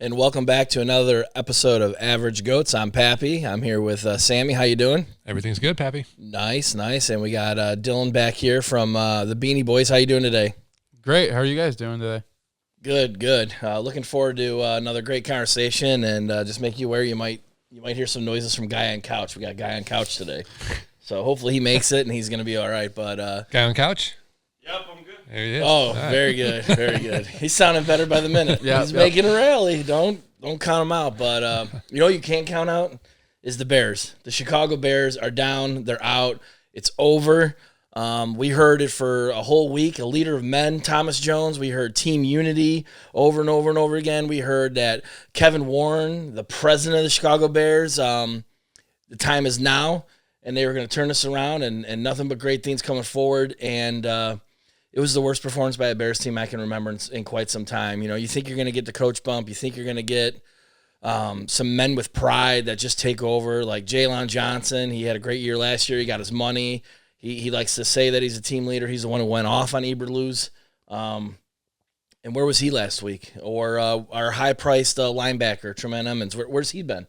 And welcome back to another episode of Average Goats. I'm Pappy. I'm here with Sammy. How you doing? Everything's good, Pappy. Nice. And we got Dylan back here from the Beanie Boys. How you doing today? Great. How are you guys doing today? Good. Looking forward to another great conversation, and just make you aware you might hear some noises from Guy on Couch. We got Guy on Couch today, so hopefully he makes it and he's gonna be all right. But Guy on Couch? Yep, I'm good. There he is. Oh, right. Very good. He's sounding better by the minute. He's making a rally. Don't count him out. But you can't count out is the Bears. The Chicago Bears are down. They're out. It's over. We heard it for a whole week. A leader of men, Thomas Jones. We heard team unity over and over and over again. We heard that Kevin Warren, the president of the Chicago Bears, the time is now, and they were going to turn this around, and nothing but great things coming forward. And it was the worst performance by a Bears team I can remember in quite some time. You think you're going to get the coach bump. You think you're going to get some men with pride that just take over, like Jalen Johnson. He had a great year last year. He got his money. He likes to say that he's a team leader. He's the one who went off on Eberflus. And where was he last week? Or our high-priced linebacker, Tremaine Edmonds. Where's he been?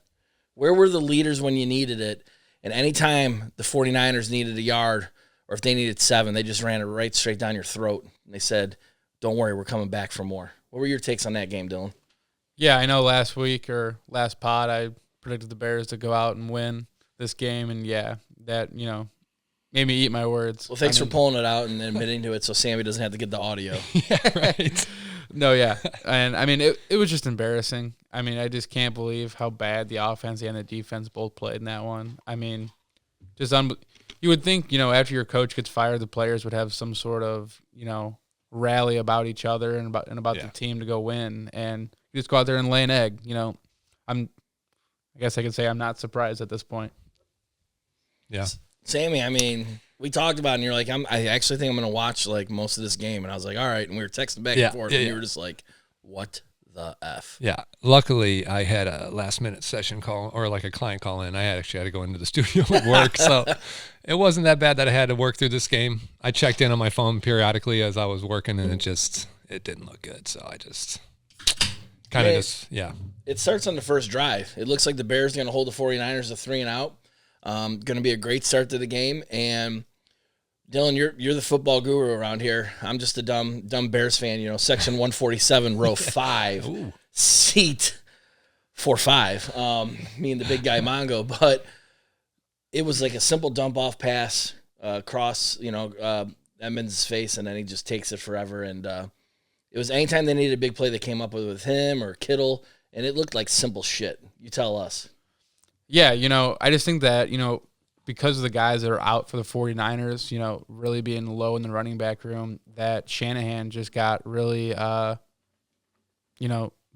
Where were the leaders when you needed it? And anytime the 49ers needed a yard, or if they needed 7, they just ran it right straight down your throat. And they said, don't worry, we're coming back for more. What were your takes on that game, Dylan? Yeah, I know last week or last pod I predicted the Bears to go out and win this game. And, yeah, that, made me eat my words. Well, thanks for pulling it out and admitting to it so Sammy doesn't have to get the audio. Yeah, right. No, yeah. And, it was just embarrassing. I just can't believe how bad the offense and the defense both played in that one. Just you would think, after your coach gets fired, the players would have some sort of, rally about each other and about the team to go win. And you just go out there and lay an egg. I guess I could say I'm not surprised at this point. Yeah. Sammy, we talked about it, and you're like, I actually think I'm going to watch, most of this game. And I was like, all right. And we were texting back and forth, and you were just like, what the F? Yeah. Luckily, I had a last-minute session call, or like a client call in. I actually had to go into the studio at work, so it wasn't that bad that I had to work through this game. I checked in on my phone periodically as I was working, and it didn't look good. So I just kind of It starts on the first drive. It looks like the Bears are going to hold the 49ers to 3 and out. Going to be a great start to the game. And Dylan, you're the football guru around here. I'm just a dumb Bears fan. Section 147, row 5, Ooh. Seat 45. Me and the big guy Mongo, but it was like a simple dump off pass across Edmonds' face, and then he just takes it forever. And it was anytime they needed a big play, they came up with him or Kittle, and it looked like simple shit. You tell us. Yeah, I just think that because of the guys that are out for the 49ers, really being low in the running back room, that Shanahan just got really,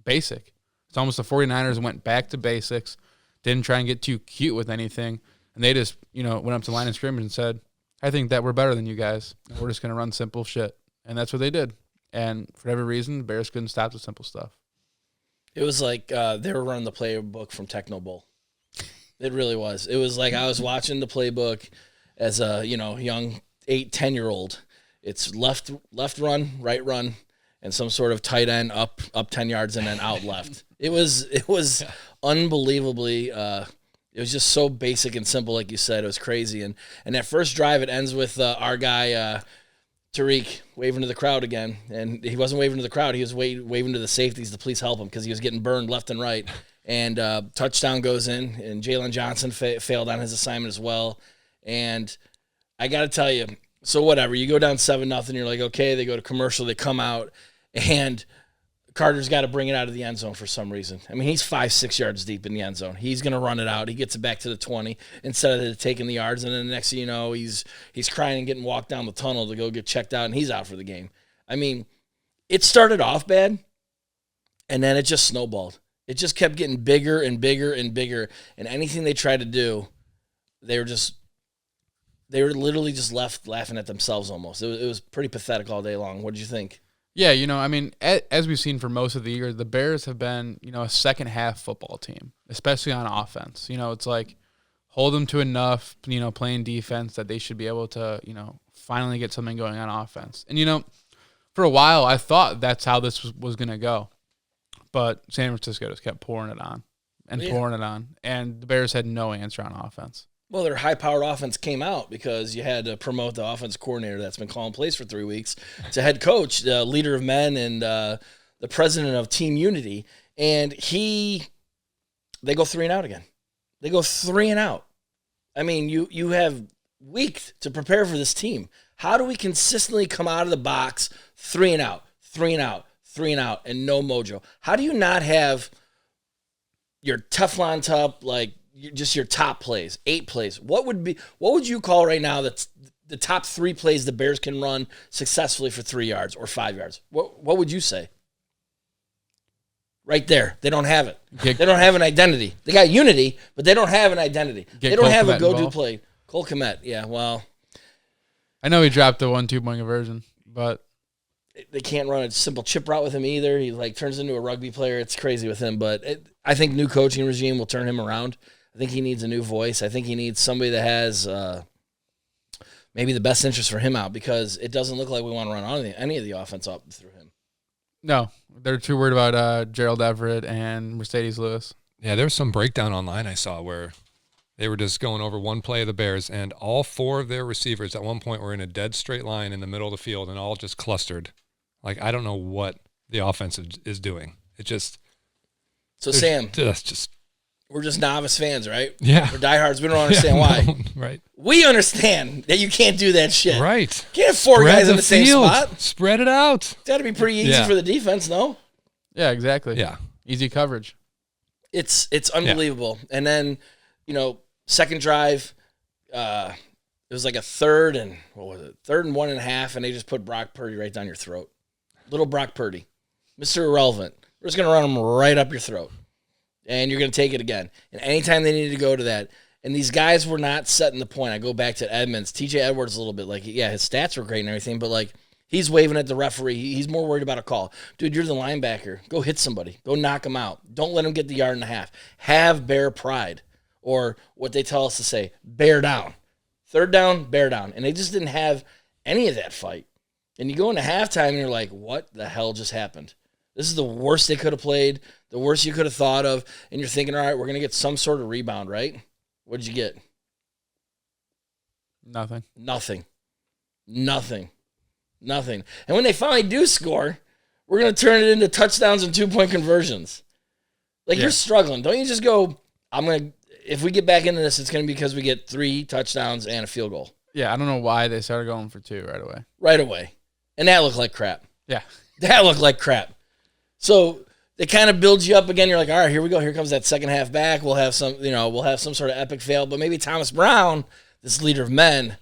basic. It's almost the 49ers went back to basics, didn't try and get too cute with anything, and they just, went up to the line of scrimmage and said, I think that we're better than you guys. We're just going to run simple shit. And that's what they did. And for every reason, the Bears couldn't stop the simple stuff. It was like they were running the playbook from Techno Bowl. It really was. It was like I was watching the playbook as a young 8-10-year-old. It's left run, right run, and some sort of tight end up 10 yards and then out left. It was unbelievably. It was just so basic and simple, like you said. It was crazy. And that first drive, it ends with our guy Tariq waving to the crowd again, and he wasn't waving to the crowd. He was waving to the safeties to please help him because he was getting burned left and right. And touchdown goes in, and Jalen Johnson failed on his assignment as well. And I got to tell you, so whatever, you go down 7-0, you're like, okay, they go to commercial, they come out, and Carter's got to bring it out of the end zone for some reason. He's 5-6 yards deep in the end zone. He's going to run it out. He gets it back to the 20 instead of taking the yards, and then the next thing you know, he's crying and getting walked down the tunnel to go get checked out, and he's out for the game. It started off bad, and then it just snowballed. It just kept getting bigger and bigger and bigger, and anything they tried to do, they were literally just left laughing at themselves almost. It was pretty pathetic all day long. What did you think? Yeah, as we've seen for most of the year, the Bears have been, a second-half football team, especially on offense. It's like hold them to enough, playing defense that they should be able to, finally get something going on offense. And, for a while, I thought that's how this was going to go. but San Francisco just kept pouring it on and pouring it on, and the Bears had no answer on offense. Well, their high-powered offense came out because you had to promote the offense coordinator that's been calling plays for 3 weeks to head coach, the leader of men and the president of Team Unity, and they go 3-and-out again. They go 3-and-out. I mean, you have weeks to prepare for this team. How do we consistently come out of the box 3-and-out, 3-and-out, 3-and-out, and no mojo? How do you not have your Teflon top, like just your top plays, 8 plays? What would you call right now that's the top 3 plays the Bears can run successfully for 3 yards or 5 yards? What would you say? Right there. They don't have it. They don't have an identity. They got unity, but they don't have an identity. They don't have a go-to play. Cole Kmet, yeah, well. I know he dropped the 1-2 point conversion, but they can't run a simple chip route with him either. He turns into a rugby player. It's crazy with him, but I think new coaching regime will turn him around. I think he needs a new voice. I think he needs somebody that has maybe the best interest for him out, because it doesn't look like we want to run any of the offense up through him. No, they're too worried about Gerald Everett and Mercedes Lewis. Yeah, there was some breakdown online I saw where they were just going over one play of the Bears, and all 4 of their receivers at one point were in a dead straight line in the middle of the field and all just clustered. Like, I don't know what the offense is doing. It just... So, Sam, just we're just novice fans, right? Yeah. We're diehards. We don't understand why. Right. We understand that you can't do that shit. Right. Can't have 4 guys in the same spot. Spread it out. It's got to be pretty easy for the defense, no? Yeah, exactly. Yeah. Easy coverage. It's unbelievable. Yeah. And then, second drive, it was like a third and 1.5, and they just put Brock Purdy right down your throat. Little Brock Purdy. Mr. Irrelevant. We're just going to run him right up your throat. And you're going to take it again. And anytime they needed to go to that, and these guys were not setting the point. I go back to Edmonds. TJ Edwards a little bit. His stats were great and everything, but, he's waving at the referee. He's more worried about a call. Dude, you're the linebacker. Go hit somebody. Go knock him out. Don't let him get the 1.5 yards. Have bear pride. Or what they tell us to say, bear down. Third down, bear down. And they just didn't have any of that fight. And you go into halftime and you're like, what the hell just happened? This is the worst they could have played, the worst you could have thought of. And you're thinking, all right, we're going to get some sort of rebound, right? What did you get? Nothing. And when they finally do score, we're going to turn it into touchdowns and 2-point conversions. You're struggling. Don't you just go, if we get back into this, it's going to be because we get 3 touchdowns and a field goal. Yeah, I don't know why they started going for 2 right away. Right away. And that looked like crap. Yeah. That looked like crap. So they kind of build you up again. You're like, all right, here we go. Here comes that second half back. We'll have some sort of epic fail. But maybe Thomas Brown, this leader of men,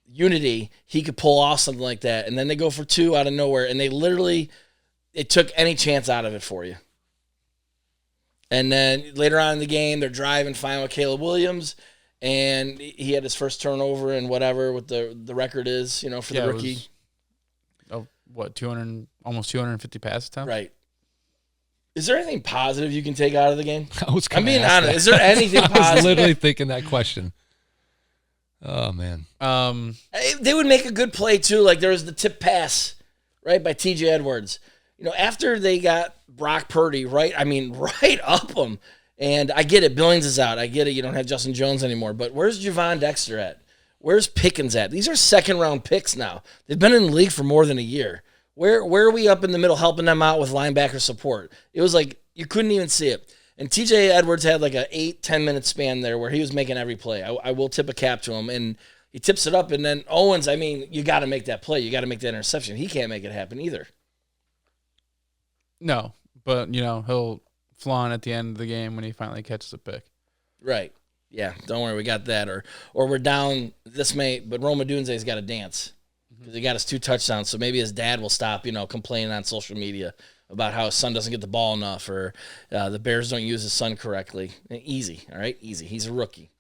unity, he could pull off something like that. And then they go for 2 out of nowhere. And it took any chance out of it for you. And then later on in the game, they're driving fine with Caleb Williams. And he had his first turnover and whatever what the record is, for the rookie. Almost 250 pass attempts? Right. Is there anything positive you can take out of the game? I'm being honest. Is there anything positive? I was literally thinking that question. Oh, man. They would make a good play, too. There was the tip pass, right, by TJ Edwards. After they got Brock Purdy, right up them. And I get it. Billings is out. I get it. You don't have Justin Jones anymore. But where's Javon Dexter at? Where's Pickens at? These are second-round picks now. They've been in the league for more than a year. Where are we up in the middle helping them out with linebacker support? It was like you couldn't even see it. And TJ Edwards had like a 8-10 minute span there where he was making every play. I will tip a cap to him. And he tips it up. And then Owens, you got to make that play. You got to make that interception. He can't make it happen either. No, but, he'll flawn at the end of the game when he finally catches a pick. Right. Yeah, don't worry, we got that. Or we're down this many, but Roma Dunze's got to dance. Because he got his 2 touchdowns, so maybe his dad will stop, complaining on social media about how his son doesn't get the ball enough or the Bears don't use his son correctly. Easy, all right? Easy. He's a rookie.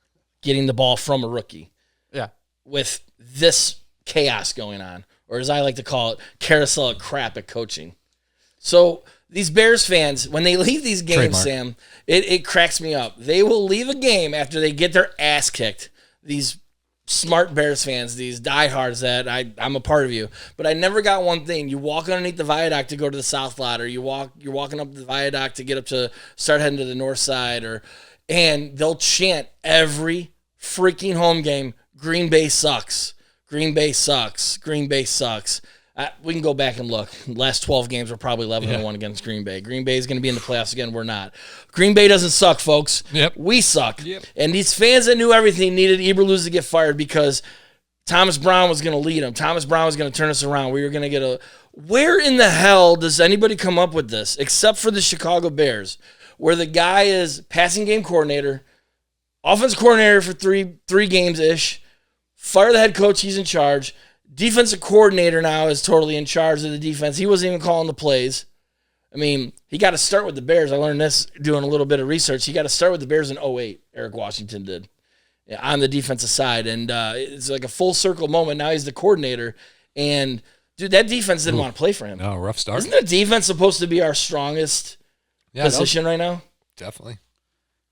Getting the ball from a rookie. Yeah. With this chaos going on, or as I like to call it, carousel of crap at coaching. So these Bears fans, when they leave these games, Sam, it cracks me up. They will leave a game after they get their ass kicked. These smart Bears fans, these diehards that I'm a part of you, but I never got one thing. You walk underneath the viaduct to go to the south lot, or you're walking up the viaduct to get up to start heading to the north side, and they'll chant every freaking home game, Green Bay sucks. Green Bay sucks. Green Bay sucks. We can go back and look. The last 12 games were probably 11-1 against Green Bay. Green Bay is going to be in the playoffs again. We're not. Green Bay doesn't suck, folks. Yep. We suck. Yep. And these fans that knew everything needed Eberflus to get fired because Thomas Brown was going to lead them. Thomas Brown was going to turn us around. We were going to get a... Where in the hell does anybody come up with this, except for the Chicago Bears, where the guy is passing game coordinator, offense coordinator for three games-ish, fire the head coach, he's in charge. Defensive coordinator now is totally in charge of the defense. He wasn't even calling the plays. I mean, he got to start with the Bears. I learned this doing a little bit of research. He got to start with the Bears in 2008, Eric Washington did, on the defensive side. And it's like a full circle moment. Now he's the coordinator. And, dude, that defense didn't want to play for him. No, rough start. Isn't that defense supposed to be our strongest position right now? Definitely.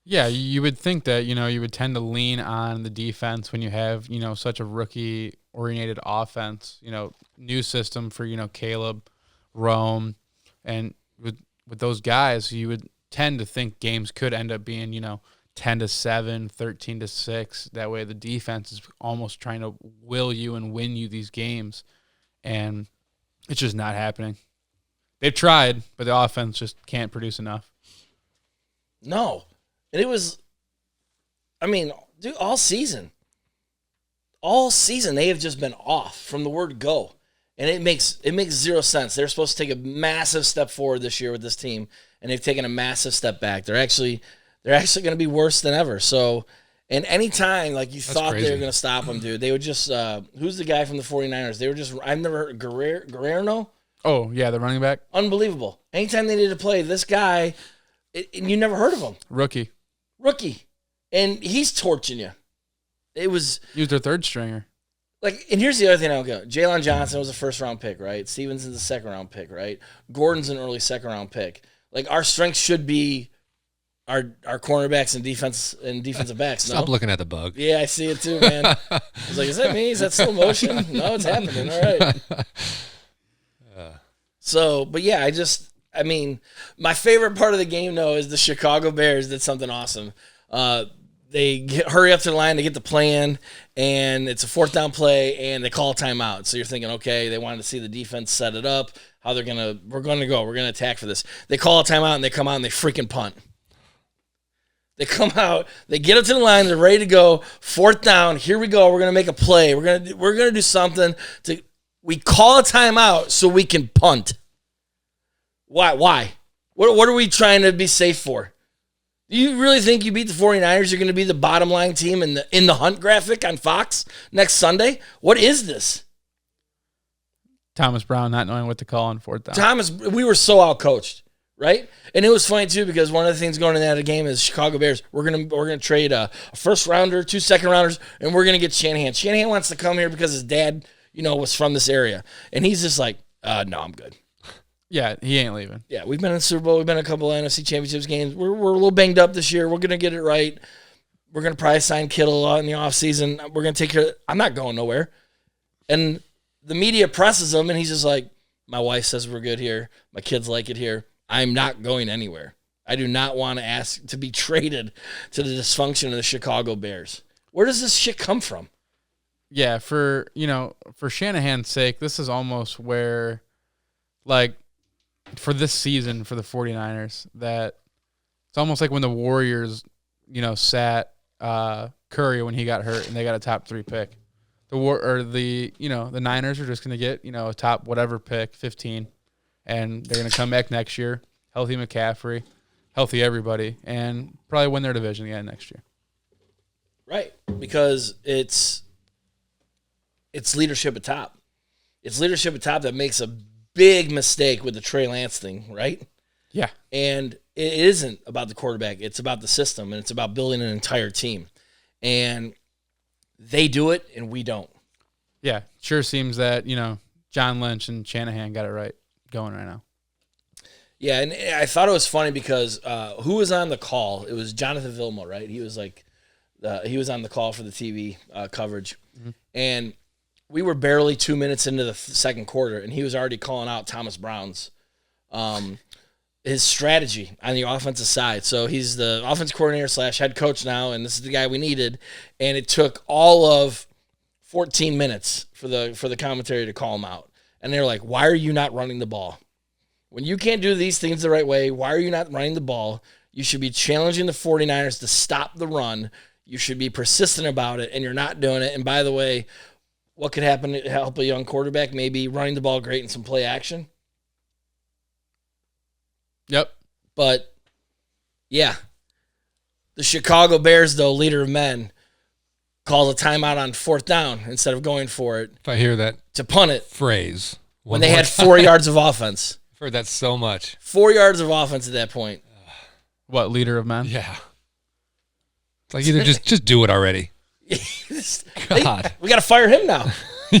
Yeah, you would think that, you would tend to lean on the defense when you have, such a rookie-oriented offense, new system for, Caleb, Rome, and with those guys, you would tend to think games could end up being, 10-7, 13-6. That way the defense is almost trying to will you and win you these games, and it's just not happening. They've tried, but the offense just can't produce enough. No. And it was, dude, all season they have just been off from the word go. And it makes zero sense. They're supposed to take a massive step forward this year with this team, and they've taken a massive step back. They're actually going to be worse than ever. So, and anytime, like, That's thought crazy. they were going to stop them, dude, they would just, who's the guy from the 49ers? They were just, I've never heard, Guerrero? Oh, yeah, the running back? Unbelievable. Anytime they needed to play, this guy, and you never heard of him. Rookie. And he's torching you. He was their third stringer. like, and here's the other thing I don't get. Jalen Johnson was a first-round pick, right? Stevenson's a second-round pick, right? Gordon's an early second-round pick. Like, our strength should be our cornerbacks and defensive backs. Stop No? looking at the bug. Yeah, I see it too, man. I was like, is that me? Is that slow motion? No, it's happening. All right. So, but yeah, my favorite part of the game, though, is the Chicago Bears did something awesome. They hurry up to the line to get the play in, and it's a fourth down play, and they call a timeout. So you're thinking, okay, they wanted to see the defense set it up, how we're going to attack for this. They call a timeout, and they come out, and they freaking punt. They come out, they get up to the line, they're ready to go, fourth down, here we go, we're going to make a play. We're going to do something we call a timeout so we can punt. Why? What are we trying to be safe for? Do you really think you beat the 49ers, you're going to be the bottom line team in the Hunt graphic on Fox next Sunday? What is this? Thomas Brown not knowing what to call on fourth down. Thomas, we were so outcoached, right? And it was funny too because one of the things going into that game is Chicago Bears. We're gonna trade a first rounder, 2 second rounders, and we're gonna get Shanahan. Shanahan wants to come here because his dad, was from this area, and he's just like, no, I'm good. Yeah, he ain't leaving. Yeah, we've been in the Super Bowl. We've been in a couple of NFC Championships games. We're a little banged up this year. We're going to get it right. We're going to probably sign Kittle in the offseason. We're going to take care of it. I'm not going nowhere. And the media presses him, and he's just like, my wife says we're good here. My kids like it here. I'm not going anywhere. I do not want to ask to be traded to the dysfunction of the Chicago Bears. Where does this shit come from? Yeah, for Shanahan's sake, this is almost where, like, for this season for the 49ers, that it's almost like when the Warriors, sat Curry when he got hurt and they got a top 3 pick. The Niners are just going to get, a top whatever pick, 15, and they're going to come back next year, healthy McCaffrey, healthy everybody, and probably win their division again next year. Right, because it's leadership at top. It's leadership at top that makes a big mistake with the Trey Lance thing, right? Yeah. And it isn't about the quarterback. It's about the system, and it's about building an entire team. And they do it, and we don't. Yeah, sure seems that, John Lynch and Shanahan got it right going right now. Yeah, and I thought it was funny because who was on the call? It was Jonathan Vilma, right? He was like He was on the call for the TV coverage, and we were barely 2 minutes into the second quarter, and he was already calling out Thomas Brown's his strategy on the offensive side. So he's the offensive coordinator / head coach now, and this is the guy we needed. And it took all of 14 minutes for the commentary to call him out. And they're like, why are you not running the ball? When you can't do these things the right way, why are you not running the ball? You should be challenging the 49ers to stop the run. You should be persistent about it, and you're not doing it. And by the way, what could happen to help a young quarterback? Maybe running the ball great and some play action. Yep. But, yeah. The Chicago Bears, though, leader of men, calls a timeout on 4th down instead of going for it. If I hear that to punt it phrase. When they had 4 yards of offense. I've heard that so much. 4 yards of offense at that point. What, leader of men? Yeah. It's like either just do it already. God. We got to fire him now.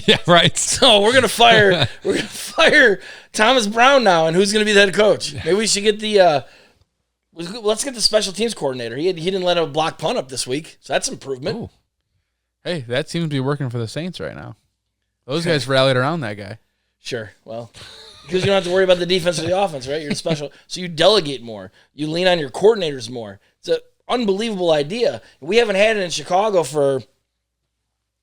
Yeah, right. So we're gonna fire Thomas Brown now, and who's gonna be the head coach? Maybe we should get the let's get the special teams coordinator. He didn't let a block punt up this week, so that's improvement. Ooh. Hey, that seems to be working for the Saints right now. Those guys rallied around that guy. Sure, well, because you don't have to worry about the defense or the offense, right? You're special, so you delegate more. You lean on your coordinators more. It's an unbelievable idea. We haven't had it in Chicago for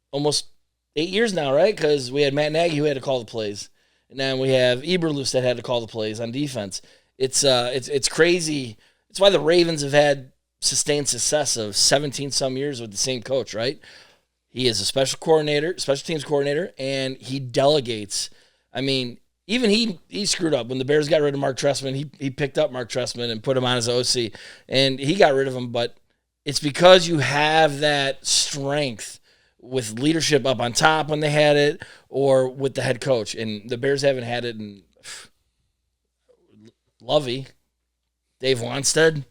almost 8 years now, right? Because we had Matt Nagy who had to call the plays, and then we have Eberflus that had to call the plays on defense. It's crazy. It's why the Ravens have had sustained success of 17 some years with the same coach, right? He is a special teams coordinator, and he delegates. I mean, even he screwed up when the Bears got rid of Mark Trestman. He picked up Mark Trestman and put him on as OC, and he got rid of him. But it's because you have that strength with leadership up on top when they had it, or with the head coach. And the Bears haven't had it in Lovey, Dave Wanstead,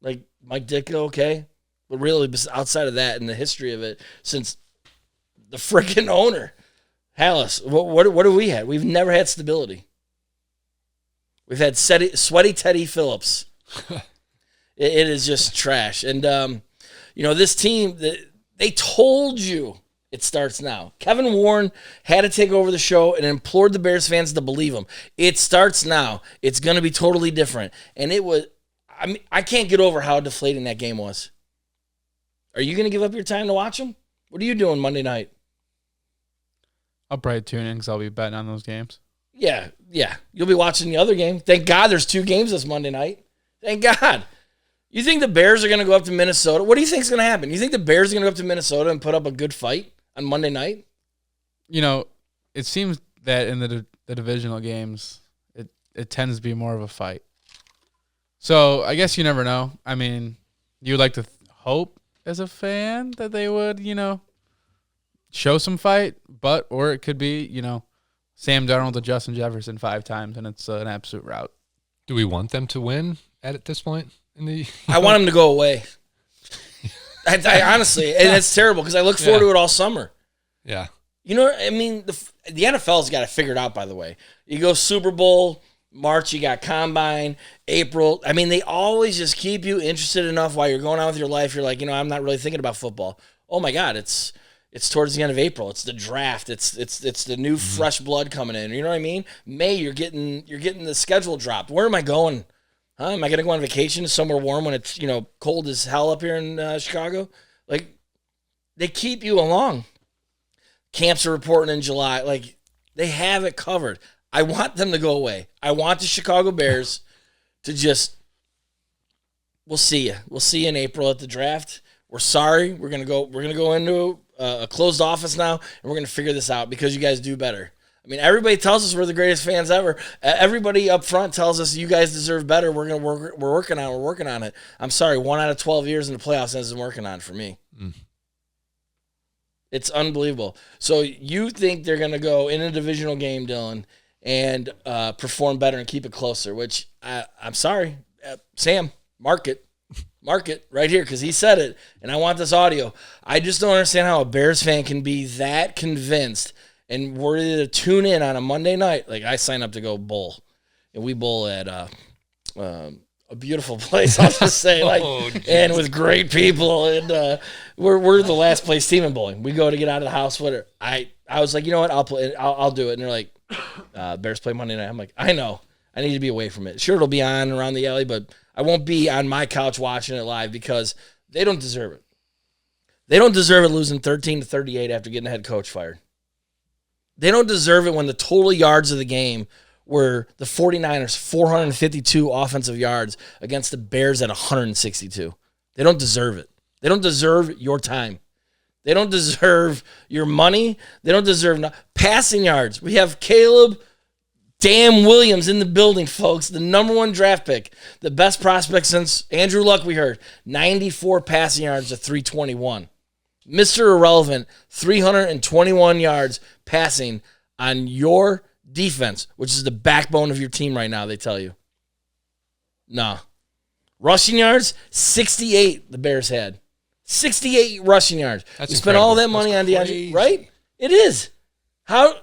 like Mike Ditka, okay. But really, outside of that, in the history of it, since the freaking owner, Hallis, what have we had? We've never had stability. We've had sweaty Teddy Phillips. It is just trash. And, this team, they told you it starts now. Kevin Warren had to take over the show and implored the Bears fans to believe him. It starts now. It's going to be totally different. And I can't get over how deflating that game was. Are you going to give up your time to watch them? What are you doing Monday night? I'll probably tune in because I'll be betting on those games. Yeah. You'll be watching the other game. Thank God there's 2 games this Monday night. Thank God. You think the Bears are going to go up to Minnesota? What do you think is going to happen? You think the Bears are going to go up to Minnesota and put up a good fight on Monday night? It seems that in the divisional games, it tends to be more of a fight. So I guess you never know. I mean, you would like to hope as a fan that they would, show some fight, or it could be, Sam Darnold to Justin Jefferson 5 times, and it's an absolute rout. Do we want them to win at this point? I want them to go away. I honestly, and it's terrible because I look forward to it all summer. Yeah. The NFL's got it figured out, by the way. You go Super Bowl, March, you got Combine, April. I mean, they always just keep you interested enough while you're going on with your life. You're like, I'm not really thinking about football. Oh, my God, it's towards the end of April. It's the draft. It's the new fresh blood coming in. You know what I mean? May, you're getting the schedule dropped. Where am I going? Huh? Am I going to go on vacation somewhere warm when it's, cold as hell up here in Chicago? Like, they keep you along. Camps are reporting in July. Like, they have it covered. I want them to go away. I want the Chicago Bears to just, we'll see you. We'll see you in April at the draft. We're sorry. We're going to go into a closed office now, and we're going to figure this out because you guys do better. I mean, everybody tells us we're the greatest fans ever. Everybody up front tells us you guys deserve better. We're working on it. I'm sorry, 1 out of 12 years in the playoffs isn't working on it for me. It's unbelievable. So you think they're going to go in a divisional game, Dylan, and perform better and keep it closer, which I'm sorry. Sam, mark it right here because he said it, and I want this audio. I just don't understand how a Bears fan can be that convinced and worthy to tune in on a Monday night. Like, I sign up to go bowl, and we bowl at a beautiful place, I'll just say, and with great people, and we're the last place team in bowling. We go to get out of the house. Whatever. I was like, you know what? I'll do it. And they're like, Bears play Monday night. I'm like, I know. I need to be away from it. Sure, it'll be on around the alley, but I won't be on my couch watching it live because they don't deserve it. They don't deserve it losing 13-38 after getting the head coach fired. They don't deserve it when the total yards of the game were the 49ers 452 offensive yards against the Bears at 162. They don't deserve it. They don't deserve your time. They don't deserve your money. They don't deserve passing yards. We have Caleb Damn Williams in the building, folks. The number 1 draft pick. The best prospect since Andrew Luck, we heard. 94 passing yards to 321. Mr. Irrelevant, 321 yards passing on your defense, which is the backbone of your team right now, they tell you. Nah. Rushing yards, 68 the Bears had. 68 rushing yards. That's we spent all that money on DeAndre, right? It is. How?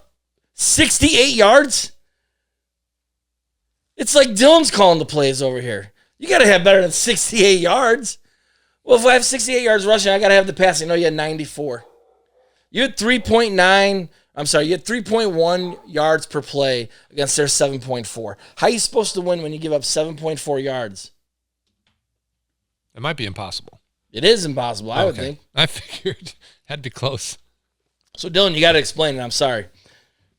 68 yards? It's like Dylan's calling the plays over here. You got to have better than 68 yards. Well, if I have 68 yards rushing, I got to have the passing. No, you had 94. You had 3.1 yards per play against their 7.4. How are you supposed to win when you give up 7.4 yards? It might be impossible. It is impossible, I would think. I figured. Had to be close. So, Dylan, you got to explain it. I'm sorry.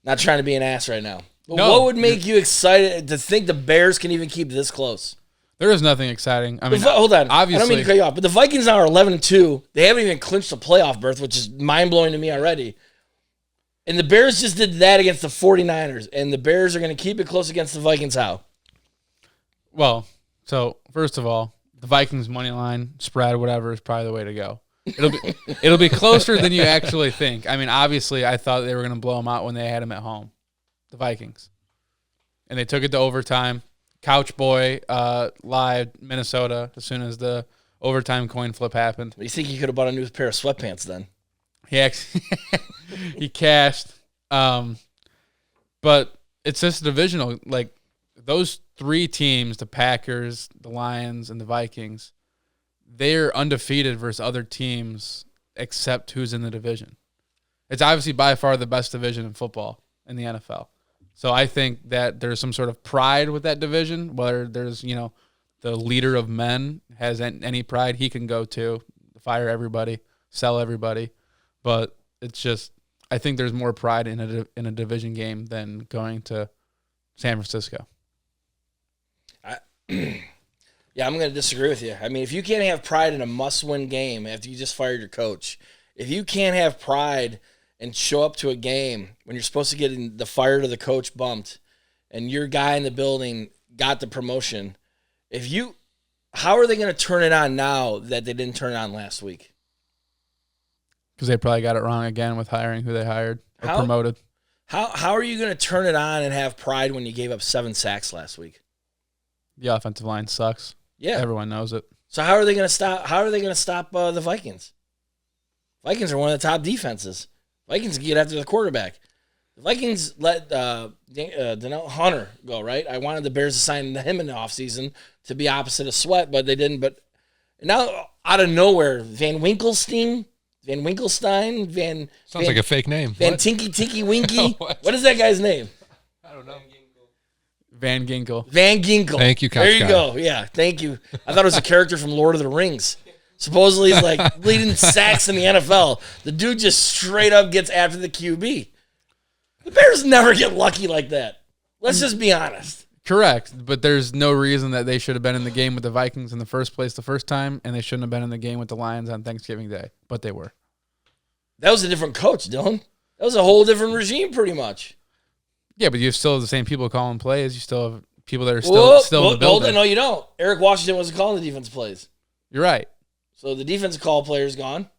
Not trying to be an ass right now. But what would make you excited to think the Bears can even keep this close? There is nothing exciting. I mean, hold on. Obviously, I don't mean to cut you off, but the Vikings now are 11-2. They haven't even clinched a playoff berth, which is mind-blowing to me already. And the Bears just did that against the 49ers, and the Bears are going to keep it close against the Vikings. How? Well, so first of all, the Vikings money line spread, whatever, is probably the way to go. It'll be closer than you actually think. I mean, obviously, I thought they were going to blow them out when they had them at home, the Vikings, and they took it to overtime. Couch boy, live Minnesota as soon as the overtime coin flip happened. You think he could have bought a new pair of sweatpants then? He cashed. But it's just divisional. Like those 3 teams, the Packers, the Lions, and the Vikings, they're undefeated versus other teams except who's in the division. It's obviously by far the best division in football in the NFL. So I think that there's some sort of pride with that division, whether there's, the leader of men has any pride, he can go to, fire everybody, sell everybody. But it's just, I think there's more pride in a division game than going to San Francisco. Yeah, I'm going to disagree with you. I mean, if you can't have pride in a must-win game after you just fired your coach, if you can't have pride and show up to a game when you're supposed to get the fired or the coach bumped and your guy in the building got the promotion, how are they going to turn it on now that they didn't turn it on last week? Because they probably got it wrong again with hiring who they hired or promoted. How are you going to turn it on and have pride when you gave up 7 sacks last week? The offensive line sucks. Yeah, everyone knows it. So how are they going to stop? How are they going to stop the Vikings? Vikings are one of the top defenses. Vikings get after the quarterback. The Vikings let Danielle Hunter go, right? I wanted the Bears to sign him in the offseason to be opposite of Sweat, but they didn't. But now, out of nowhere, Van Sounds like a fake name. Tinky Tinky Winky. What is that guy's name? I don't know. Van Ginkel. Thank you, Couch There you Guy. go. Yeah, thank you. I thought it was a character from Lord of the Rings. Supposedly he's like leading sacks in the NFL. The dude just straight up gets after the QB. The Bears never get lucky like that. Let's just be honest. Correct, but there's no reason that they should have been in the game with the Vikings in the first place the first time, and they shouldn't have been in the game with the Lions on Thanksgiving Day, but they were. That was a different coach, Dylan. That was a whole different regime pretty much. Yeah, but you still have the same people calling plays. You still have people that are still in the building. No, you don't. Eric Washington wasn't calling the defensive plays. You're right. So the defensive call player's gone.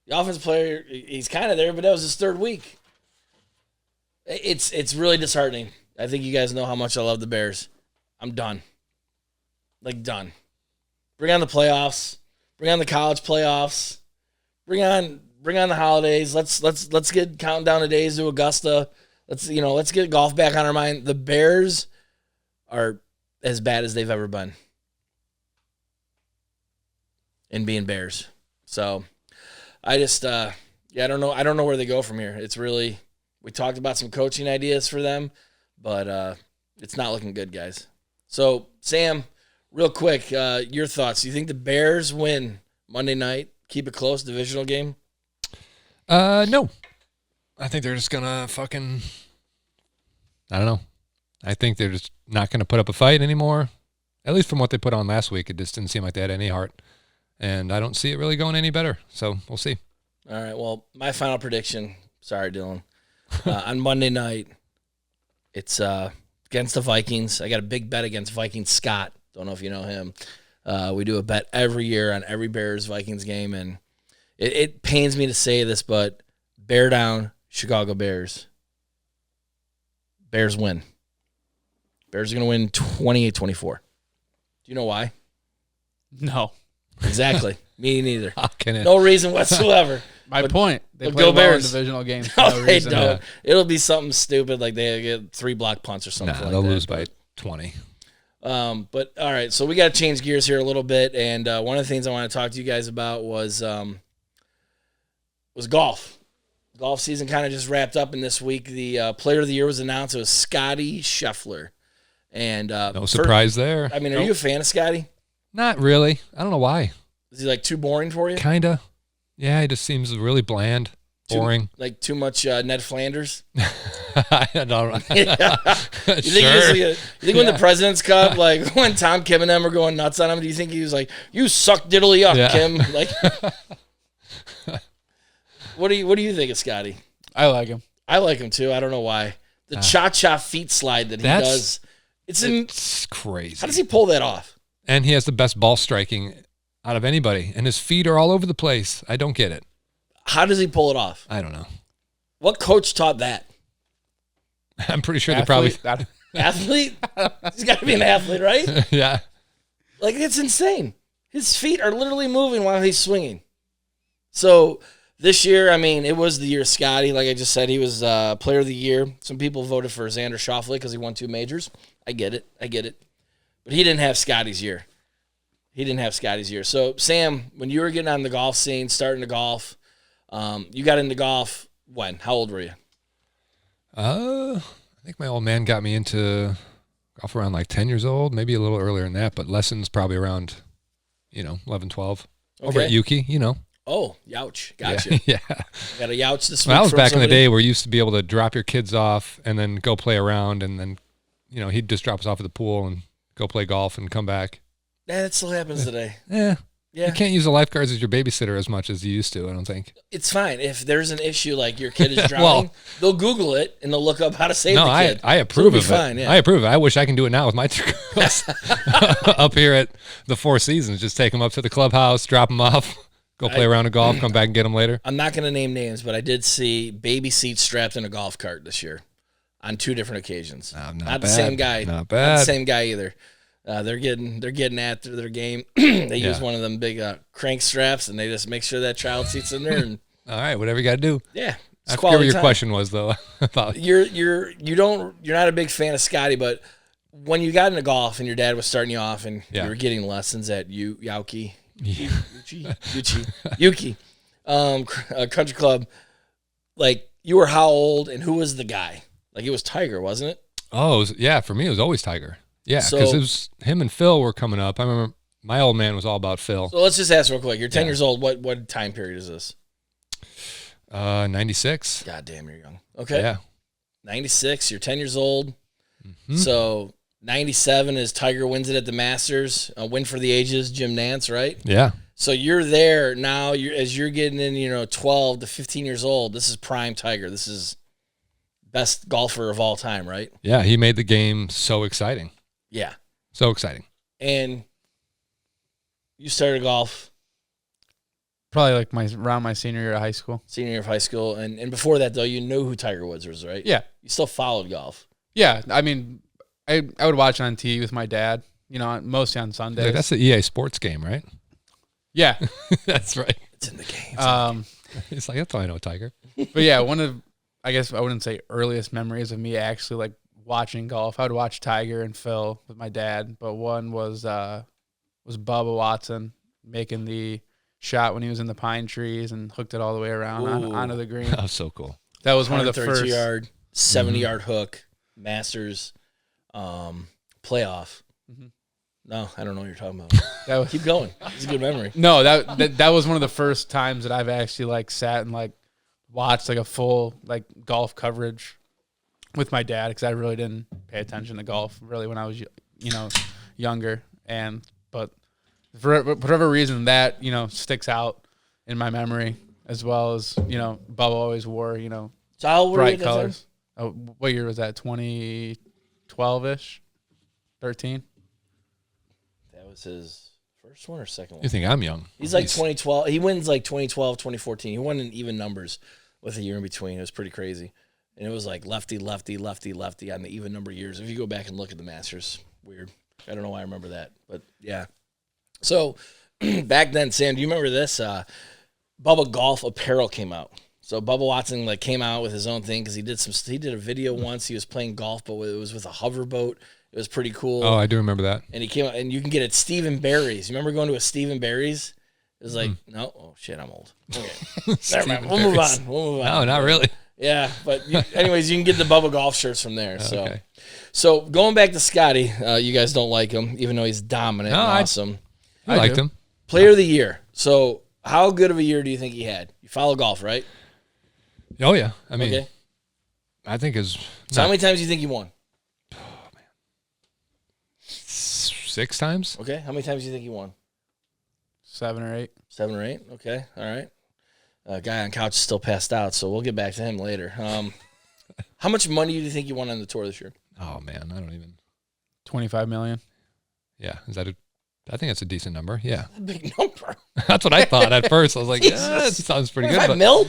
The offensive player, he's kind of there, but that was his 3rd week. It's really disheartening. I think you guys know how much I love the Bears. I'm done. Like, done. Bring on the playoffs. Bring on the college playoffs. Bring on the holidays. Let's get counting down the days to Augusta. Let's get golf back on our mind. The Bears are as bad as they've ever been. and being Bears. So I just, I don't know. I don't know where they go from here. It's really, we talked about some coaching ideas for them, but it's not looking good, guys. So, Sam, real quick, your thoughts. Do you think the Bears win Monday night, keep it close, divisional game? No. I think they're just going to fucking, I don't know. I think they're just not going to put up a fight anymore. At least from what they put on last week, it just didn't seem like they had any heart. And I don't see it really going any better. So we'll see. All right. Well, my final prediction, sorry, Dylan, on Monday night, it's against the Vikings. I got a big bet against Vikings Scott. Don't know if you know him. We do a bet every year on every Bears-Vikings game. And it pains me to say this, but bear down, Chicago Bears. Bears win. Bears are going to win 28-24. Do you know why? No. Exactly. Me neither. it? No reason whatsoever. My point. They but play go well in Bears. divisional games. For No, no they reason. don't. Yeah. It'll be something stupid like they get 3 block punts or something like they'll that. lose by 20. But all right, so we got to change gears here a little bit, and one of the things I want to talk to you guys about was golf. Golf season kind of just wrapped up, and this week the Player of the Year was announced. It was Scottie Scheffler, and No surprise there. I mean, are you a fan of Scottie? Not really. I don't know why. Is he like too boring for you? Kinda. Yeah, he just seems really bland, boring. Like too much Ned Flanders? I don't know. Yeah. You think when the President's Cup, like when Tom Kim and them were going nuts on him, do you think he was like, "You suck diddly yuck, Yeah. Kim"? Like, what do you think of Scottie? I like him. I like him too. I don't know why. The cha-cha feet slide that he does. It's crazy. How does he pull that off? And he has the best ball striking out of anybody, and his feet are all over the place. I don't get it. How does he pull it off? I don't know. What coach taught that? I'm pretty sure they probably. Athlete? He's got to be an athlete, right? Yeah. Like, it's insane. His feet are literally moving while he's swinging. So this year, I mean, it was the year of Scottie. Like I just said, he was Player of the Year. Some people voted for Xander Schauffele because he won 2 majors. I get it. But he didn't have Scottie's year. So, Sam, when you were getting on the golf scene, starting to golf, you got into golf when? How old were you? I think my old man got me into golf around like 10 years old, maybe a little earlier than that, but lessons probably around, 11, 12. Okay. Over at Yuki, Oh, youch. Gotcha. Yeah. Got a youch this week. Well, that was from back in the somebody? day where you used to be able to drop your kids off and then go play around, and then, he'd just drop us off at the pool and go play golf and come back. Yeah, that still happens today. Yeah. Yeah. You can't use the lifeguards as your babysitter as much as you used to, I don't think. It's fine. If there's an issue like your kid is drowning, they'll Google it and they'll look up how to save the kid. I approve So of it'll be it. fine, yeah. I approve of it. I wish I can do it now with my 2 girls up here at the Four Seasons. Just take them up to the clubhouse, drop them off, go play around a golf, come back and get them later. I'm not going to name names, but I did see baby seats strapped in a golf cart this year on 2 different occasions. Not the bad. same guy. Not bad. Not the same guy either. They're getting after their game. They use one of them big crank straps, and they just make sure that child seat's in there. And All right, whatever you got to do. yeah, it's I forget quality what your time. question was though. About You're not a big fan of Scottie, but when you got into golf and your dad was starting you off, and you were getting lessons at Yuki, country club, like you were how old and who was the guy? Like it was Tiger, wasn't it? Oh, for me it was always Tiger. Yeah, So- because it was him and Phil were coming up. I remember my old man was all about Phil. So let's just ask real quick. You're 10 years old. What time period is this? 96. God damn, you're young. Okay. Yeah. 96, you're 10 years old. Mhm. So 97 is Tiger wins it at the Masters, a win for the ages, Jim Nance, right? Yeah. So you're there now, as you're getting in, 12 to 15 years old, this is prime Tiger. This is best golfer of all time, right? Yeah, he made the game so exciting. Yeah. So exciting. And you started golf Probably like around my senior year of high school. senior year of high school. And before that, though, you knew who Tiger Woods was, right? Yeah. You still followed golf. Yeah. I mean, I would watch on TV with my dad, mostly on Sundays. Like, that's the EA Sports game, right? Yeah. That's right. It's in the game. It's like, that's all I know, Tiger. But yeah, one of, I guess I wouldn't say earliest memories of me actually like watching golf. I would watch Tiger and Phil with my dad, but one was Bubba Watson, making the shot when he was in the pine trees and hooked it all the way around onto the green. That was so cool. That was one of the first 132-yard, 70-yard hook, Masters, playoff. Mm-hmm. No, I don't know what you're talking That about. was, Keep going. It's a good memory. no, that was one of the first times that I've actually like sat and like watched like a full like golf coverage with my dad, because I really didn't pay attention to golf really when I was younger, but for whatever reason that sticks out in my memory, as well as Bubba always wore So how old were you bright at that time? colors. Oh, what year was that? 2012-ish, 13. That was his first one or second one? You think I'm young? He's like 2012. He wins like 2012, 2014. He won in even numbers with a year in between. It was pretty crazy. And it was like lefty, lefty, lefty, lefty on the even number years. If you go back and look at the Masters, weird. I don't know why I remember that, but yeah. So back then, Sam, do you remember this? Bubba Golf apparel came out. So Bubba Watson like came out with his own thing because he did a video once. He was playing golf, but it was with a hoverboat. It was pretty cool. Oh, I do remember that. And he came out, and you can get it at Stephen Barry's. You remember going to a Stephen Barry's? It was like, no, oh shit, I'm old. Okay. Never mind. We'll move on. No, not really. Yeah, but anyways, you can get the Bubba Golf shirts from there. So going back to Scottie, you guys don't like him, even though he's dominant and awesome. I liked him. Player of the year. So how good of a year do you think he had? You follow golf, right? Oh yeah. I mean, Okay. I think So how many times do you think he won? 6 times. Okay. How many times do you think he won? 7 or 8. 7 or 8. Okay. All right. Guy on couch is still passed out, so we'll get back to him later. How much money do you think you won on the tour this year? Oh man, I don't even. 25 million. Yeah, I think that's a decent number. Yeah, A big number. that's what I thought at first. I was like, Jesus. yeah, that sounds pretty good. 25 But mil?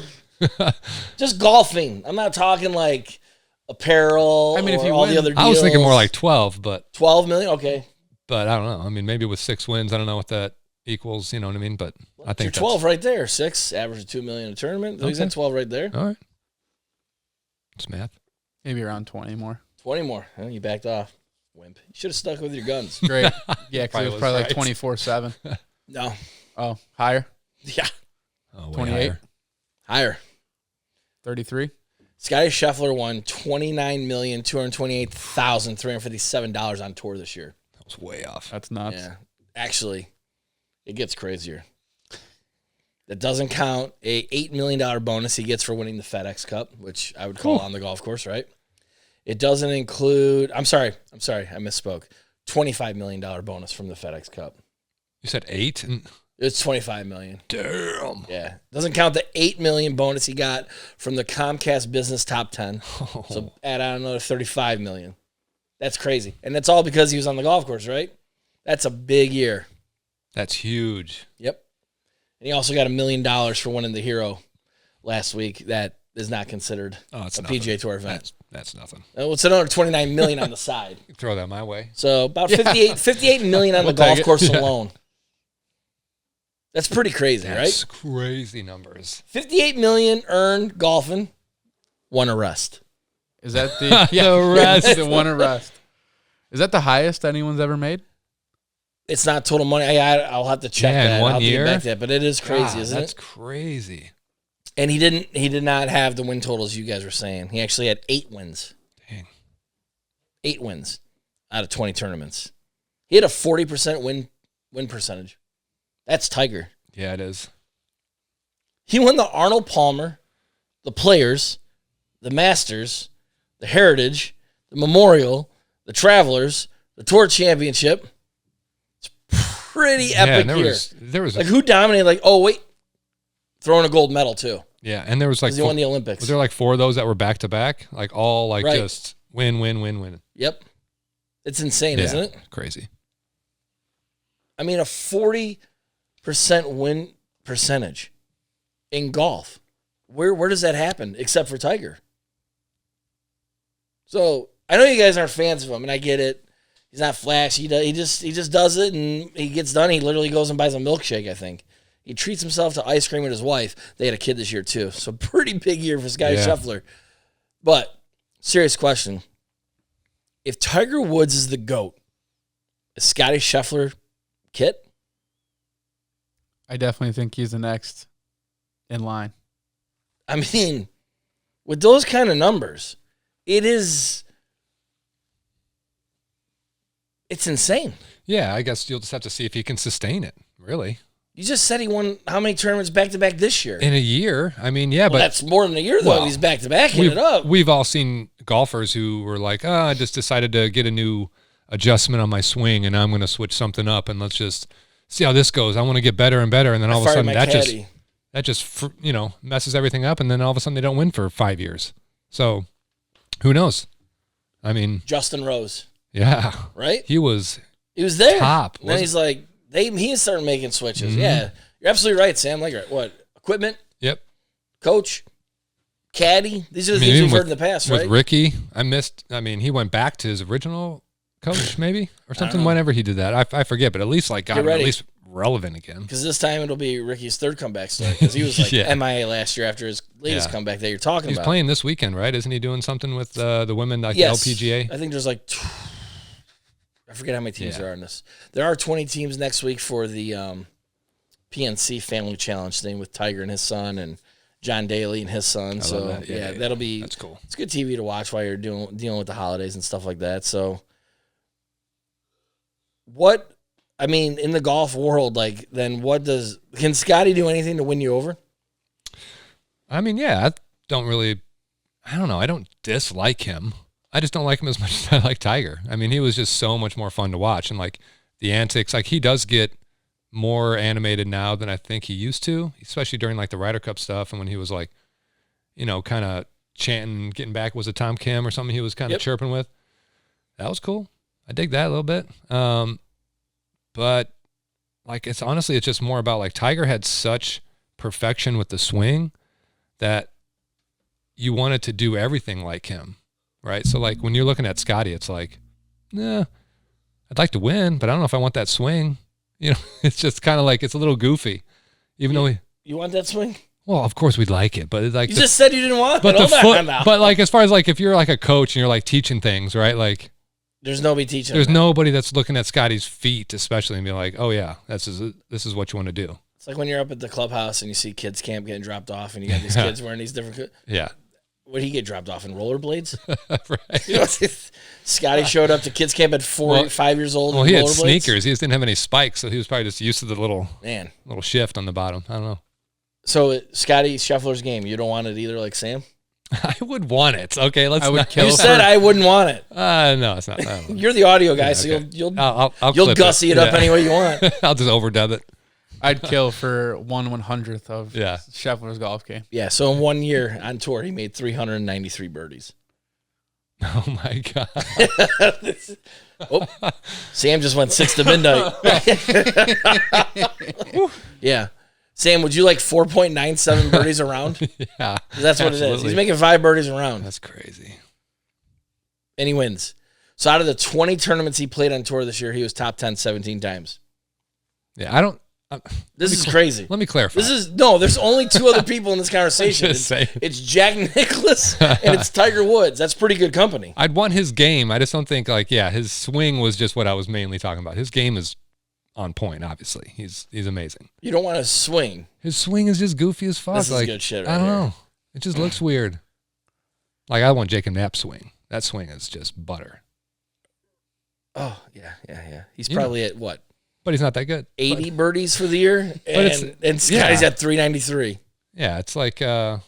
Just golfing. I'm not talking like apparel. I mean, if or you all win- the other deals. I was thinking more like 12, but 12 million. Okay. I don't know. I mean, maybe with 6 wins, I don't know what that equals. You know what I mean? But I think You're 12 right there. 6, average of $2 million in a tournament. So he's at 12 right there. All right, it's math. Maybe around 20 more. 20 more. Oh, you backed off. Wimp. You should have stuck with your guns. Great. Yeah, because it Probably was probably was like 24/7. No. Oh, higher. Yeah. Oh, way 28? higher. Higher. 33. Scottie Scheffler won $29,228,357 on tour this year. That was way off. That's nuts. Yeah. Actually, it gets crazier. That doesn't count a $8 million bonus he gets for winning the FedEx Cup, which I would call on the golf course, right? It doesn't include, I'm sorry, I misspoke. $25 million bonus from the FedEx Cup. You said 8, and It's $25 million. damn. Yeah. Doesn't count the $8 million bonus he got from the Comcast Business Top 10. So add on another $35 million. That's crazy. And that's all because he was on the golf course, right? That's a big year. That's huge. Yep. And he also got $1 million for winning the Hero last week. That is not considered It's a nothing. PGA Tour event. That's nothing. It's another $29 million on the side. Throw that my way. So about $58 million on the We'll take golf it. course Yeah. alone. That's pretty crazy, That's right? crazy numbers. $58 million earned golfing, 1 arrest. Is that the The arrest. the one arrest? Is that the highest anyone's ever made? It's not total money. I'll have to check Yeah, in that. 1 I'll year? get back to that, but it is crazy, God, isn't that's it? crazy. And he did not have the win totals you guys were saying. He actually had 8 wins. Dang. 8 wins out of 20 tournaments. He had a 40% win percentage. That's Tiger. Yeah, it is. He won the Arnold Palmer, the Players, the Masters, the Heritage, the Memorial, the Travelers, the Tour Championship. It's pretty epic and year. there was Like, who dominated? Like, oh, wait. Throwing a gold medal, too. yeah, and there was like Because he won the Olympics. was there like 4 of those that were back to back, like all like Right. just win, win, win, win. Yep. It's insane, isn't it? Crazy. I mean, a 40% win percentage in golf. Where does that happen except for Tiger? So I know you guys aren't fans of him, and I get it. He's not flashy. He just does it, and he gets done. He literally goes and buys a milkshake, I think. He treats himself to ice cream with his wife. They had a kid this year, too. So pretty big year for Scottie Yeah. Scheffler. But serious question. If Tiger Woods is the GOAT, is Scottie Scheffler Kit? I definitely think he's the next in line. I mean, with those kind of numbers, it's insane. Yeah, I guess you'll just have to see if he can sustain it, really. You just said he won how many tournaments back-to-back this year? In a year. I mean, yeah, but that's more than a year, though. Well, He's back-to-backing it up. We've all seen golfers who were like, I just decided to get a new adjustment on my swing, and I'm going to switch something up, and let's just see how this goes. I want to get better and better, and then all of a sudden that just messes everything up, and then all of a sudden they don't win for 5 years. So who knows? I mean, Justin Rose. Yeah. Right? He was there. Top. And then he's like, he started making switches. Mm-hmm. Yeah. You're absolutely right, Sam. Like, what? Equipment? Yep. Coach? Caddy? These are the things we've heard in the past, right? With Ricky, he went back to his original coach, maybe, or something whenever he did that. I forget, but at least got him at least relevant again. Because this time it'll be Ricky's third comeback story, because he was like MIA last year after his latest comeback that you're talking about. He's playing this weekend, right? Isn't he doing something with the women, like yes. the LPGA? I think there's like, I forget how many teams there are in this. There are 20 teams next week for the PNC Family Challenge thing with Tiger and his son and John Daly and his son. That'll be, that's cool. It's good TV to watch while you're dealing with the holidays and stuff like that. So in the golf world, can Scottie do anything to win you over? I mean, yeah, I don't know. I don't dislike him. I just don't like him as much as I like Tiger. I mean, he was just so much more fun to watch, and like the antics, like he does get more animated now than I think he used to, especially during like the Ryder Cup stuff. And when he was like, kind of chanting, getting back, was it Tom Kim or something he was kind of chirping with? That was cool. I dig that a little bit. But like, it's just more about like Tiger had such perfection with the swing that you wanted to do everything like him. Right. So like when you're looking at Scottie, it's like, I'd like to win, but I don't know if I want that swing. It's just kind of like, it's a little goofy, even though you want that swing? Well, of course we'd like it, but it's like, you just said you didn't want it. But like, as far as like, if you're like a coach and you're like teaching things, right? Like there's nobody teaching. There's nobody that's looking at Scottie's feet, especially, and be like, oh yeah, this is what you want to do. It's like when you're up at the clubhouse and you see kids camp getting dropped off and you got these kids wearing these different. Yeah. Would he get dropped off in rollerblades? Right. Scottie showed up to kids camp at 5 years old. Well, he had sneakers. He just didn't have any spikes, so he was probably just used to the little shift on the bottom. I don't know. So Scottie Scheffler's game, you don't want it either, like Sam? I would want it. Okay, let's. You said I wouldn't want it. No, it's not. You're the audio guy, so you'll gussy it up any way you want. I'll just overdub it. I'd kill for 1/100th of Scheffler's golf game. Yeah, so in 1 year on tour, he made 393 birdies. Oh my God! Sam just went 6 to midnight. Yeah, Sam, would you like 4.97 birdies around? Yeah, that's what it is. He's making 5 birdies around. That's crazy. And he wins. So out of the 20 tournaments he played on tour this year, he was top 10 17 times. Yeah, I don't. This is crazy. Let me clarify. There's only 2 other people in this conversation. It's Jack Nicklaus and it's Tiger Woods. That's pretty good company. I'd want his game. I just don't think his swing was just what I was mainly talking about. His game is on point, obviously. He's amazing. You don't want to swing. His swing is just goofy as fuck. This is good shit right I don't here. know. It just looks weird. Like I want Jacob Knapp's swing. That swing is just butter. Oh, yeah. He's probably at what? But he's not that good. 80 birdies for the year, and Scotty's at 393. Yeah, it's like I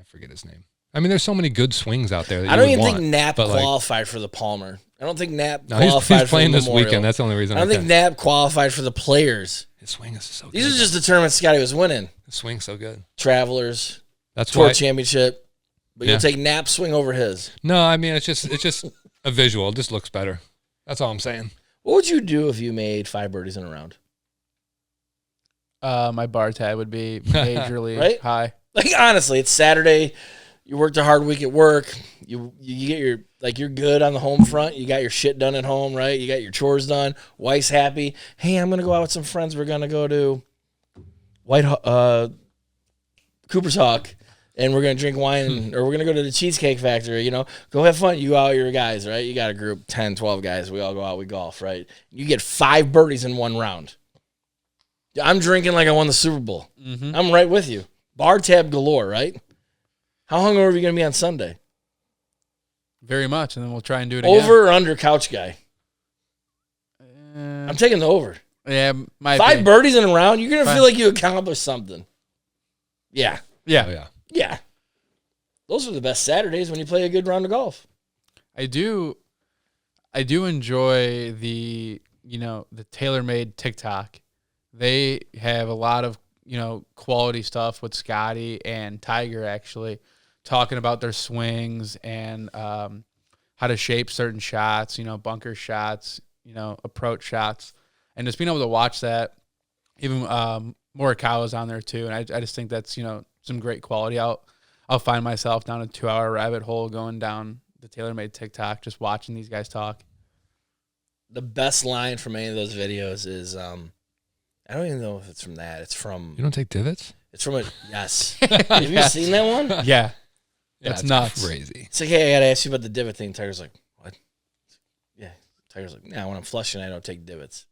forget his name. I mean, there's so many good swings out there. That I don't even think Knapp qualified for the Palmer. I don't think Knapp qualified he's playing for the this Memorial. weekend. That's the only reason. I don't think Knapp qualified for the Players. His swing is so good. These are just the tournaments Scotty was winning. His swing's so good. Travelers, that's Tour why, Championship. But you'll take Knapp's swing over his. No, I mean, it's just a visual. It just looks better. That's all I'm saying. What would you do if you made 5 birdies in a round? My bar tag would be majorly high. Like, honestly, it's Saturday. You worked a hard week at work. You get your, you're good on the home front. You got your shit done at home, right? You got your chores done. Wife's happy. Hey, I'm going to go out with some friends. We're going to go to Cooper's Hawk, and we're going to drink wine, or we're going to go to the Cheesecake Factory, Go have fun. You go out with your guys, right? You got a group, 10, 12 guys. We all go out, we golf, right? You get 5 birdies in one round. I'm drinking like I won the Super Bowl. Mm-hmm. I'm right with you. Bar tab galore, right? How hungover are you going to be on Sunday? Very much, and then we'll try and do it again. Over or under couch guy? I'm taking the over. Yeah, my 5 birdies in a round, you're going to Fine. feel like you accomplished something. Yeah. Yeah. Oh, yeah. Yeah. Those are the best Saturdays when you play a good round of golf. I do enjoy the TaylorMade TikTok. They have a lot of, quality stuff with Scottie and Tiger actually talking about their swings and how to shape certain shots, bunker shots, approach shots. And just being able to watch that, even Morikawa's on there too. And I just think that's, some great quality. I'll find myself down a 2-hour rabbit hole going down the TaylorMade TikTok, just watching these guys talk. The best line from any of those videos is, I don't even know if it's from that. It's from. You don't take divots? It's from a yes. Have you seen that one? Yeah. Yeah, That's it's nuts. crazy. It's like, hey, I gotta ask you about the divot thing. Tiger's like, what? Yeah. Tiger's like, nah, when I'm flushing, I don't take divots.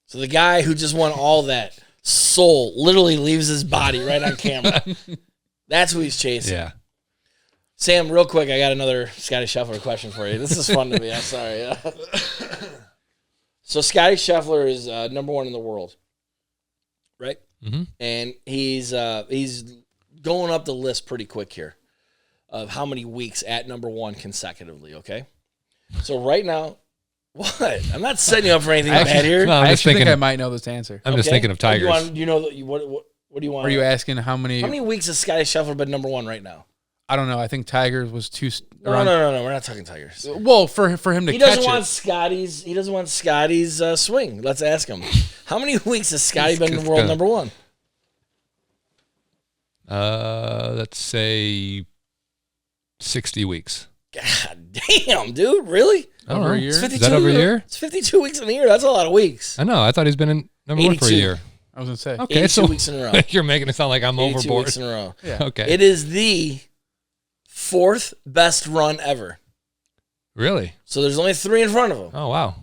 So the guy who just won all that soul literally leaves his body right on camera. That's who he's chasing. Yeah. Sam, real quick, I got another Scottie Scheffler question for you. This is fun to me. I'm sorry. So Scottie Scheffler is number 1 in the world, right? Mm-hmm. And he's going up the list pretty quick here of how many weeks at number 1 consecutively, okay? So right now, what? I'm not setting you up for anything bad here. No, I I'm just actually think thinking. I might know this answer. I'm just thinking of Tigers. What do you want? Are you asking how many weeks has Scottie Scheffler been number 1 right now? I don't know. I think Tigers was too. No. We're not talking Tigers. Well, for him to He catch doesn't want it. Scotty's. He doesn't want Scotty's swing. Let's ask him. How many weeks has Scotty been in world number 1? Let's say 60 weeks. God damn, dude, really? Over a year? Is that over a year? It's 52 weeks in a year. That's a lot of weeks. I know. I thought he's been in number 1 for a 82. year. I was gonna say. Okay, 82 so weeks in a row. you're making it sound like I'm 82 overboard. weeks in a row. Yeah. Okay. It is the 4th best run ever. Really? So there's only 3 in front of him. Oh, wow.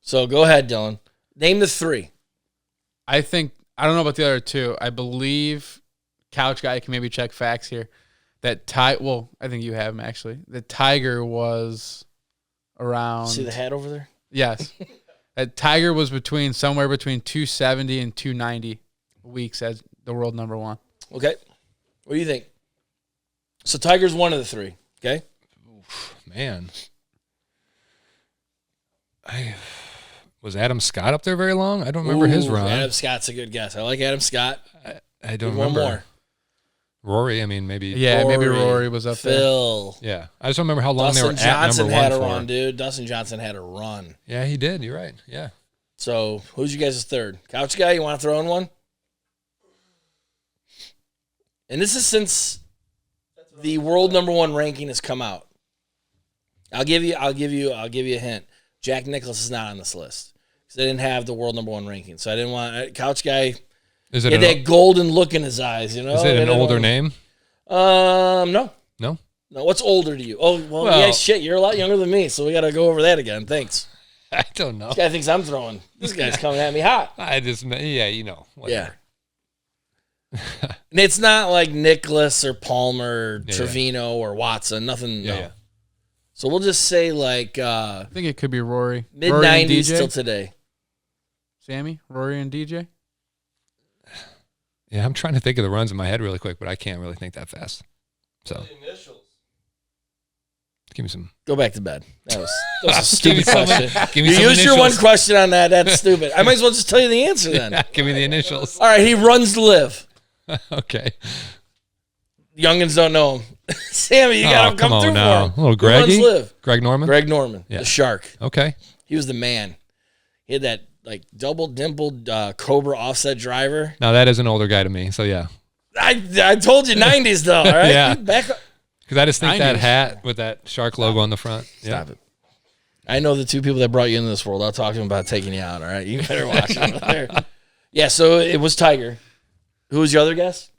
So go ahead, Dylan. Name the 3. I think I don't know about the other 2. I believe Couch Guy can maybe check facts here. That Well, I think you have him actually. The Tiger was around. See the hat over there? Yes. That Tiger was somewhere between 270 and 290 weeks as the world number 1. Okay. What do you think? So Tiger's one of the 3. Okay. Man. Was Adam Scott up there very long? I don't remember his run. Adam Scott's a good guess. I like Adam Scott. I don't One remember. more. Rory, I mean, maybe. Yeah, maybe Rory was up there. Phil. Yeah. I just don't remember how long Dustin they were Johnson at number 1 had a for. run, dude. Dustin Johnson had a run. Yeah, he did. You're right. Yeah. So who's you guys' 3rd? Couch Guy, you want to throw in one? And this is since the world number 1 ranking has come out. I'll give you a hint. Jack Nicklaus is not on this list because they didn't have the world number 1 ranking. So I didn't want Couch Guy. Is it He had that golden look in his eyes, you know. Is it an older name? No. No. No. What's older to you? Oh, well, Well- yeah, shit. You're a lot younger than me, so we got to go over that again. Thanks. I don't know. This guy thinks I'm throwing. This guy's coming at me hot. Whatever. And it's not like Nicholas or Palmer, Yeah, Trevino or Watson. Nothing. Yeah, no. yeah. So we'll just say like I think it could be Rory. mid Rory and 90s DJ? till today. Sammy, Rory, and DJ. Yeah, I'm trying to think of the runs in my head really quick, but I can't really think that fast. So give me some. Go back to bed. That was a Give me stupid some- question. give me You some used your one initials. question on that. That's stupid. I might as well just tell you the answer then. Give me the initials. All right, he runs LIV. Okay. Youngins don't know him. Sammy, you got to come through now. for him. Little Who Greggy? runs LIV? Greg Norman? Greg Norman, Yeah. the shark. Okay. He was the man. He had that like double dimpled Cobra offset driver. Now that is an older guy to me, so yeah. I told you 90s though. All right, Yeah. Back up. Because I just think that 90s. hat with that shark logo on the front. Stop it. I know the 2 people that brought you into this world. I'll talk to them about taking you out. All right, you better watch it over there. Yeah. So it was Tiger. Who was your other guess?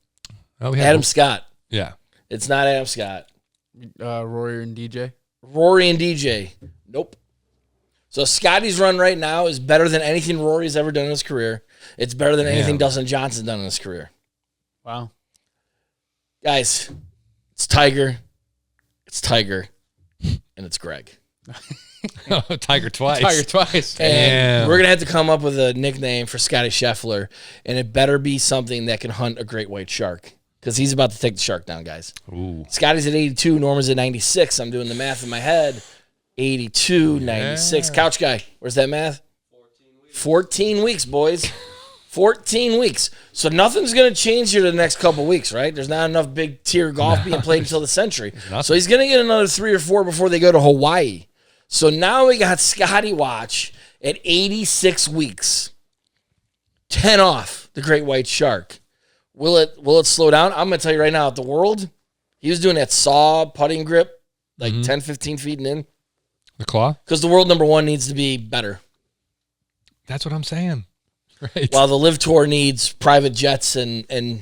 Oh, we have Adam Scott. Yeah. It's not Adam Scott. Rory and DJ. Rory and DJ. Nope. So Scotty's run right now is better than anything Rory's ever done in his career. It's better than anything Damn. Dustin Johnson's done in his career. Wow. Guys, it's Tiger, and it's Greg. Tiger twice. Tiger twice. And Damn. we're going to have to come up with a nickname for Scottie Scheffler, and it better be something that can hunt a great white shark because he's about to take the shark down, guys. Ooh. Scotty's at 82, Norman's at 96. I'm doing the math in my head. 82, 96. Couch guy, where's that math? 14 weeks, boys. 14 weeks. So nothing's going to change here the next couple weeks, right? There's not enough big tier golf being played until the century. So he's going to get another 3 or 4 before they go to Hawaii. So now we got Scotty Watch at 86 weeks. 10 off the great white shark. Will it slow down? I'm going to tell you right now, at the World, he was doing that saw putting grip, like 10, 15 feet and in. The claw? Because the world number 1 needs to be better. That's what I'm saying. Right. While the LIV Tour needs private jets and we're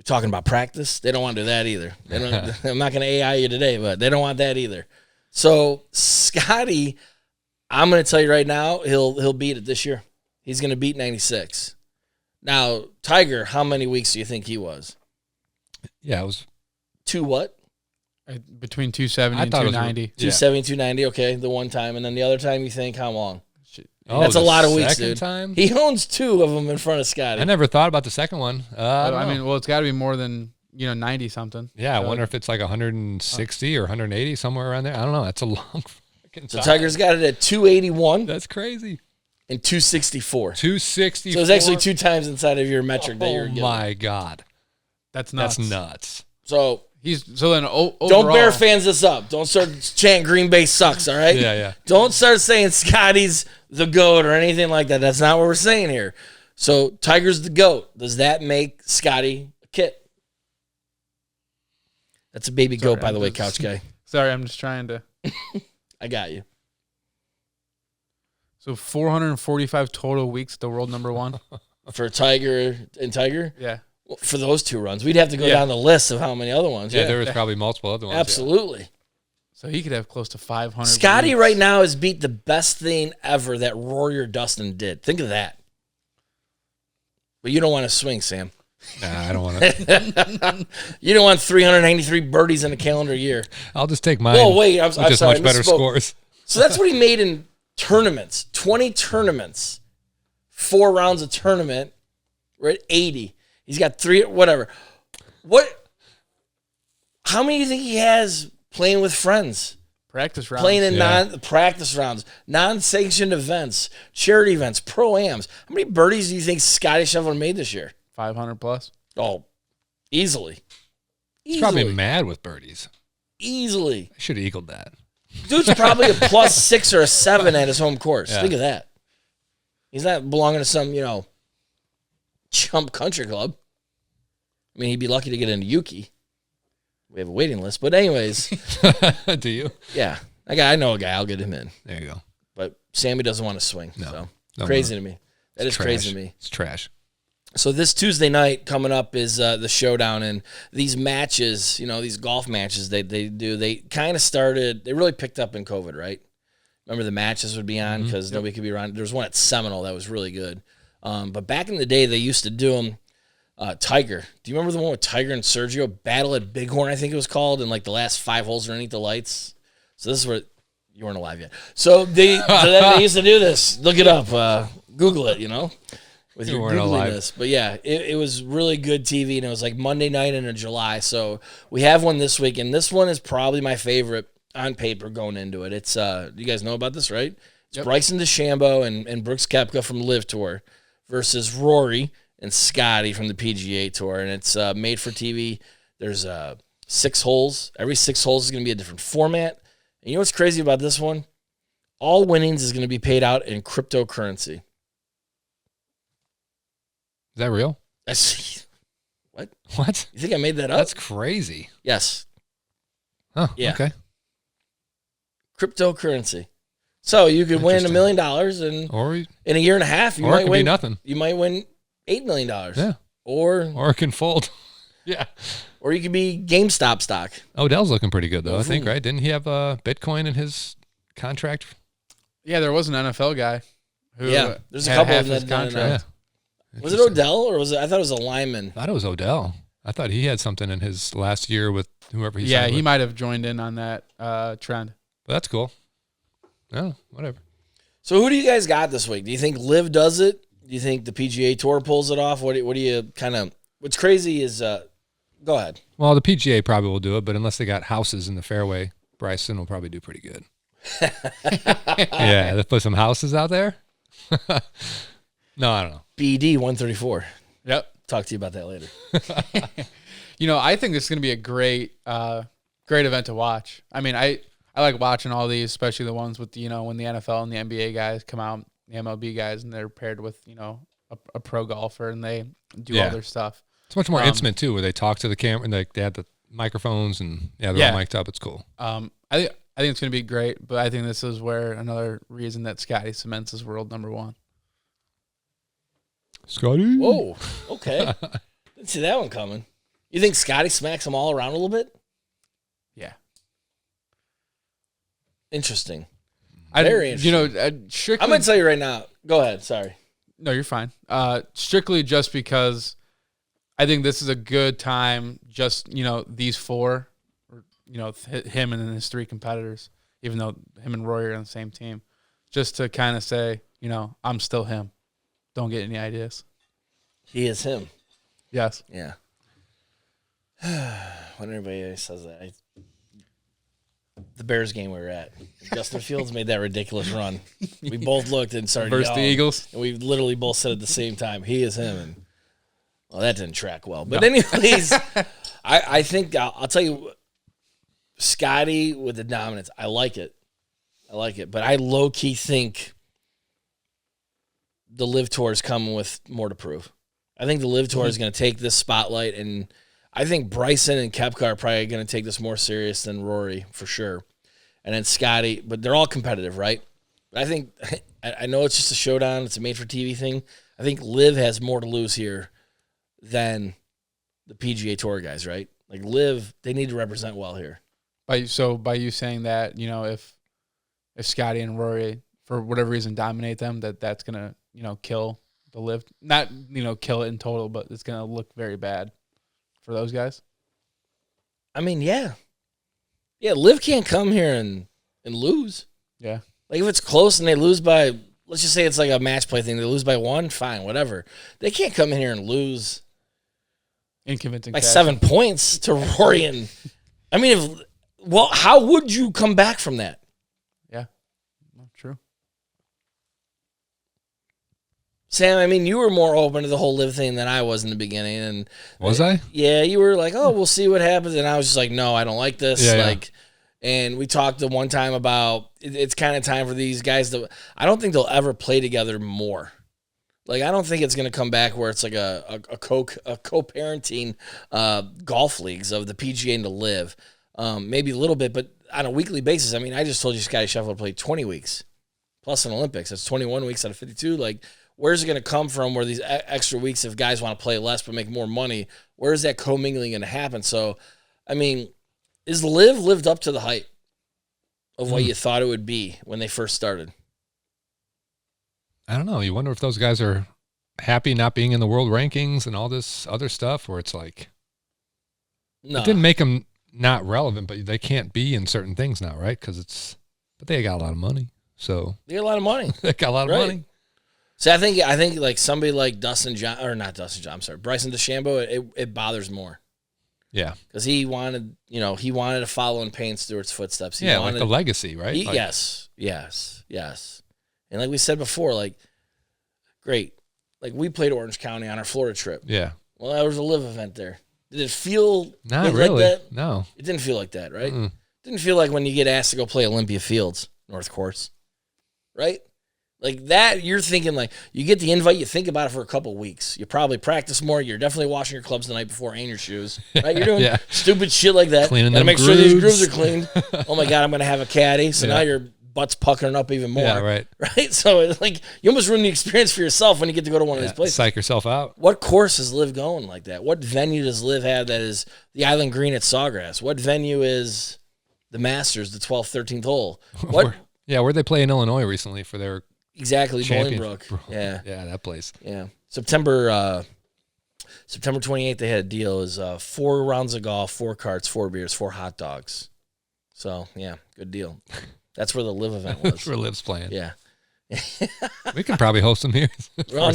talking about practice, they don't want to do that either. They don't, I'm not going to AI you today, but they don't want that either. So Scotty, I'm going to tell you right now, he'll beat it this year. He's going to beat 96. Now, Tiger, how many weeks do you think he was? Yeah, it was 2 what? Between 270 and thought it was- 290. 270, 290, okay, the one time. And then the other time you think how long? Oh, That's a the lot of weeks, second dude. Time? He owns 2 of them in front of Scotty. I never thought about the second one. I mean, well, it's got to be more than 90 something. yeah, I wonder if it's like 160 or 180, somewhere around there. I don't know. That's a long fucking So time. Tiger's got it at 281 That's crazy. and 264. 260. So it's actually 2 times inside of your metric that you're Oh getting. my God. That's nuts. That's nuts. So Overall, don't Bear fans this up. Don't start chanting Green Bay sucks, all right? Yeah. Don't start saying Scotty's the GOAT or anything like that. That's not what we're saying here. So Tiger's the GOAT. Does that make Scotty a kit? That's a baby goat, by the way, couch guy. Sorry, I'm just trying to. I got you. So 445 total weeks, the world number 1. For Tiger and Tiger? Yeah. Well, for those 2 runs. We'd have to go down the list of how many other ones. Yeah, there was probably multiple other ones. yeah. Absolutely. So he could have close to 500. Scotty weeks. right now has beat the best thing ever that Rory or Dustin did. Think of that. But you don't want to swing, Sam. Nah, I don't want to. You don't want 393 birdies in a calendar year. I'll just take mine. Whoa, wait. I'm with sorry. just I much better misspoke. scores. So that's what he made in tournaments. 20 tournaments. 4 rounds of tournament. We're at 80. He's got 3, whatever. How many do you think he has playing with friends? Practice rounds. Playing in non-practice rounds, non-sanctioned events, charity events, pro-ams. How many birdies do you think Scottie Scheffler made this year? 500 plus. Oh, easily. He's probably mad with birdies. Easily. I should have eagled that. Dude's probably a +6 or a 7 at his home course. Yeah. Think of that. He's not belonging to some, chump country club. I mean, he'd be lucky to get into Yuki. We have a waiting list. But anyways, Do you? yeah. I know a guy. I'll get him in. There you go. But Sammy doesn't want to swing. No. So No crazy more. to me. That is It's crazy trash. to me. It's trash. So this Tuesday night coming up is the Showdown, and these matches, these golf matches they do, they kind of started, they really picked up in COVID, right? Remember the matches would be on because nobody could be around. There was one at Seminole that was really good. But back in the day, they used to do them. Tiger. Do you remember the one with Tiger and Sergio? Battle at Bighorn, I think it was called, and like the last 5 holes underneath the lights. So this is where you weren't alive yet. So they used to do this. Look it up. Google it, with You your weren't Googling alive. this. But yeah, it was really good TV, and it was like Monday night in July. So we have one this week, and this one is probably my favorite on paper going into it. It's you guys know about this, right? It's Bryson DeChambeau and Brooks Koepka from LIV Tour versus Rory and Scottie from the PGA Tour, and it's made for TV. There's 6 holes. Every 6 holes is going to be a different format. And you know what's crazy about this one? All winnings is going to be paid out in cryptocurrency. Is that real? That's what? What? You think I made that up? That's crazy. Yes, Oh, Yeah. okay. cryptocurrency. So you could win $1 million, and Or in a year and a half, you it might could win be nothing. You might win $8 million. Yeah. Or Or it can fold. Yeah. you could be GameStop stock. Odell's looking pretty good though, I think, Ooh. right? Didn't he have Bitcoin in his contract? Yeah, there was an NFL guy who Yeah, there's a had couple half of his them that contract. Yeah. Was it Odell or was it? I thought it was a lineman. I thought it was Odell. I thought he had something in his last year with whoever he Yeah, signed he with. might have joined in on that trend. But that's cool. Oh, whatever. So who do you guys got this week? Do you think LIV does it? Do you think the PGA Tour pulls it off? What do you kind of? What's crazy is, go ahead. Well, the PGA probably will do it, but unless they got houses in the fairway, Bryson will probably do pretty good. Yeah, they put some houses out there. No, I don't know. BD 134. Yep. Talk to you about that later. I think this is going to be a great event to watch. I mean, I like watching all these, especially the ones with, when the NFL and the NBA guys come out, the MLB guys, and they're paired with, a pro golfer and they do all their stuff. It's much more intimate too, where they talk to the camera and they have the microphones and they're all mic'd up. It's cool. I think it's going to be great, but I think this is where another reason that Scottie cements his world number one. Scottie. Whoa. Okay. Didn't see that one coming. You think Scottie smacks them all around a little bit? Yeah. Interesting. Very interesting. Strictly, I'm going to tell you right now. Go ahead. Sorry. No, you're fine. Strictly just because I think this is a good time, just, these four, or, him and then his three competitors, even though him and Rory are on the same team, just to kind of say, I'm still him. Don't get any ideas. He is him. Yes. Yeah. When everybody says that, the Bears game we were at, Justin Fields made that ridiculous run. We both looked and started Versus the yelling, Eagles. and we literally both said at the same time, he is him. And well, that didn't track well. But anyways, I think I'll tell you, Scottie with the dominance, I like it. But I low-key think the LIV Tour is coming with more to prove. I think the LIV Tour is going to take this spotlight, and I think Bryson and Koepka are probably going to take this more serious than Rory, for sure. And then Scottie, but they're all competitive, right? But I think, I know it's just a showdown, it's a made-for-TV thing. I think LIV has more to lose here than the PGA Tour guys, right? Like LIV, they need to represent well here. By you saying that, if Scottie and Rory, for whatever reason, dominate them, that's going to, kill the LIV. Not, kill it in total, but it's going to look very bad for those guys. I mean, yeah. Yeah, LIV can't come here and lose. Yeah. Like if it's close and they lose by, let's just say it's like a match play thing. They lose by one, fine, whatever. They can't come in here and lose in convincing by fashion. 7 points to Rory. And I mean, how would you come back from that? Yeah, true. Sam, I mean, you were more open to the whole LIV thing than I was in the beginning. And Was I? Yeah, you were like, oh, we'll see what happens. And I was just like, no, I don't like this. Yeah. And we talked the one time about it's kind of time for these guys to. I don't think they'll ever play together more. Like I don't think it's going to come back where it's like a co-parenting golf leagues of the PGA and the LIV. Maybe a little bit, but on a weekly basis. I mean, I just told you Scottie Scheffler played 20 weeks plus an Olympics. That's 21 weeks out of 52. Like, where's it going to come from? Where these extra weeks, if guys want to play less but make more money, where is that commingling going to happen? So, I mean. Is LIV lived up to the hype of what you thought it would be when they first started? I don't know. You wonder if those guys are happy not being in the world rankings and all this other stuff, where it's like, No. It didn't make them not relevant, but they can't be in certain things now, right? But they got a lot of money, so They got a lot of money. they got a lot of money. So I think like somebody like Bryson DeChambeau, it bothers more. Yeah, because he wanted to follow in Payne Stewart's footsteps. Like the legacy, right? Yes. And like we said before, like, great. Like we played Orange County on our Florida trip. Yeah. Well, there was a LIV event there. Did it feel not really? Like that? No. It didn't feel like that, right? It didn't feel like when you get asked to go play Olympia Fields, North Course, right? Like that, you're thinking like you get the invite, you think about it for a couple of weeks. You probably practice more. You're definitely washing your clubs the night before and your shoes, right? You're doing stupid shit like that. Cleaning Gotta them make grooves. sure these grooves are cleaned. Oh my God, I'm gonna have a caddy. So now your butt's puckering up even more. Yeah, right. Right. So it's like you almost ruin the experience for yourself when you get to go to one of these places. Psych yourself out. What course is LIV going like that? What venue does LIV have that is the Island Green at Sawgrass? What venue is the Masters, the 12th, 13th hole? What? Where'd they play in Illinois recently for their Exactly, Champion. Bolingbrook. Yeah. Yeah, that place. Yeah. September 28th, they had a deal is 4 rounds of golf, 4 carts, 4 beers, 4 hot dogs. So, yeah, good deal. That's where the LIV event was. That's where Liv's playing. Yeah. We can probably host them here. Four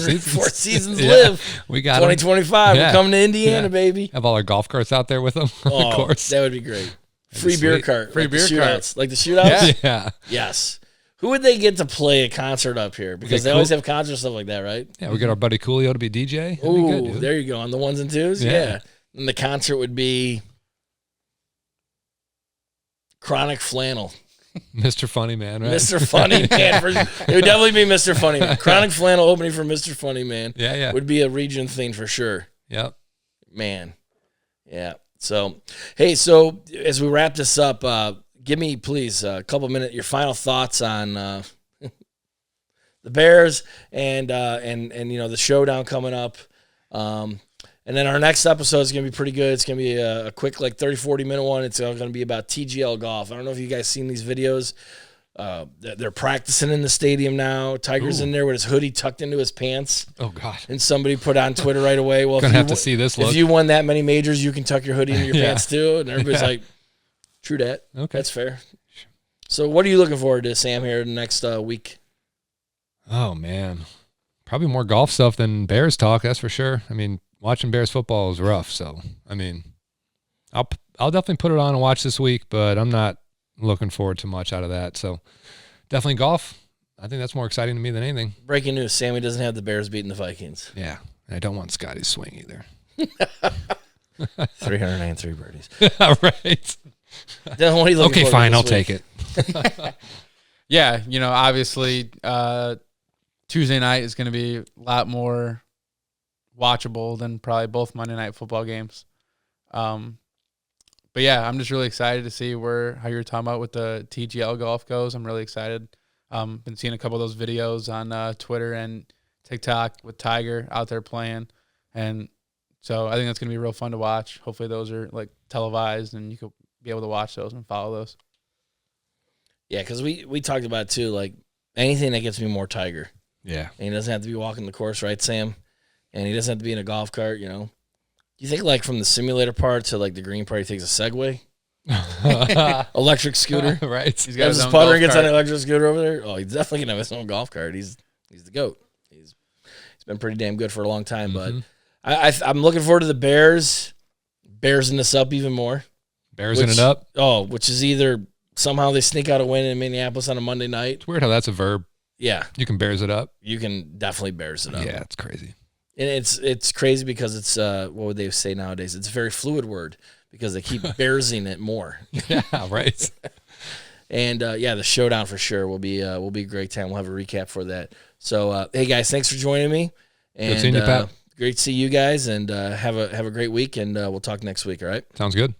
seasons Yeah, LIV. we got 2025. Yeah. We're coming to Indiana, Yeah. baby. Have all our golf carts out there with them. Oh, Of course. that would be great. That'd Free be beer sweet. cart. Free like the beer cart. shootouts. Like the shootouts? Yeah. Yes. Who would they get to play a concert up here? Because they always have concerts and stuff like that, right? Yeah, we got our buddy Coolio to be DJ. That'd be Ooh, good, dude. there you go. On the 1s and 2s? Yeah. Yeah. And the concert would be Chronic Flannel. Mr. Funny Man, right? Mr. Funny Man. It would definitely be Mr. Funny Man. Chronic Flannel opening for Mr. Funny Man. Yeah. Would be a region thing for sure. Yep. Man. Yeah. So, hey, so as we wrap this up, give me, please, a couple minutes, your final thoughts on the Bears and the showdown coming up. And then our next episode is going to be pretty good. It's going to be a quick, 30, 40-minute one. It's going to be about TGL golf. I don't know if you guys seen these videos. They're practicing in the stadium now. Tiger's in there with his hoodie tucked into his pants. Oh, God. And somebody put on Twitter right away, well, Gonna have to see this look. If you won that many majors, you can tuck your hoodie into your Yeah. pants too. And everybody's like, true that. Okay. That's fair. So what are you looking forward to, Sam, here in the next week? Oh, man. Probably more golf stuff than Bears talk, that's for sure. I mean, watching Bears football is rough. So, I mean, I'll definitely put it on and watch this week, but I'm not looking forward to much out of that. So, definitely golf. I think that's more exciting to me than anything. Breaking news, Sammy doesn't have the Bears beating the Vikings. Yeah. And I don't want Scottie's swing either. 393 birdies. Right. Then what are you looking Okay, forward to fine. this I'll week? take it. Yeah, obviously Tuesday night is going to be a lot more watchable than probably both Monday night football games. But yeah, I'm just really excited to see how you're talking about with the TGL golf goes. I'm really excited. Been seeing a couple of those videos on Twitter and TikTok with Tiger out there playing. And so I think that's going to be real fun to watch. Hopefully those are televised and you could be able to watch those and follow those. Yeah, because we talked about it too, anything that gets me more Tiger. Yeah. And he doesn't have to be walking the course, right, Sam? And he doesn't have to be in a golf cart, Do you think from the simulator part to the green part, he takes a Segway? Electric scooter? Right. He's Got his own putter golf and gets on cart. an electric scooter over there? Oh, he's definitely going to have his own golf cart. He's the GOAT. He's been pretty damn good for a long time. Mhm. But I'm looking forward to the Bears. Bearsing this up even more. Bearsing it up. Oh, which is either somehow they sneak out a win in Minneapolis on a Monday night. It's weird how that's a verb. Yeah. You can bears it up. You can definitely Bears it up. Yeah, it's crazy. And it's crazy because it's what would they say nowadays? It's a very fluid word because they keep bearsing it more. Yeah, right. And the showdown for sure will be a great time. We'll have a recap for that. So hey guys, thanks for joining me. And Good seeing you, Pat. Great to see you guys, and have a great week, and we'll talk next week. All right. Sounds good.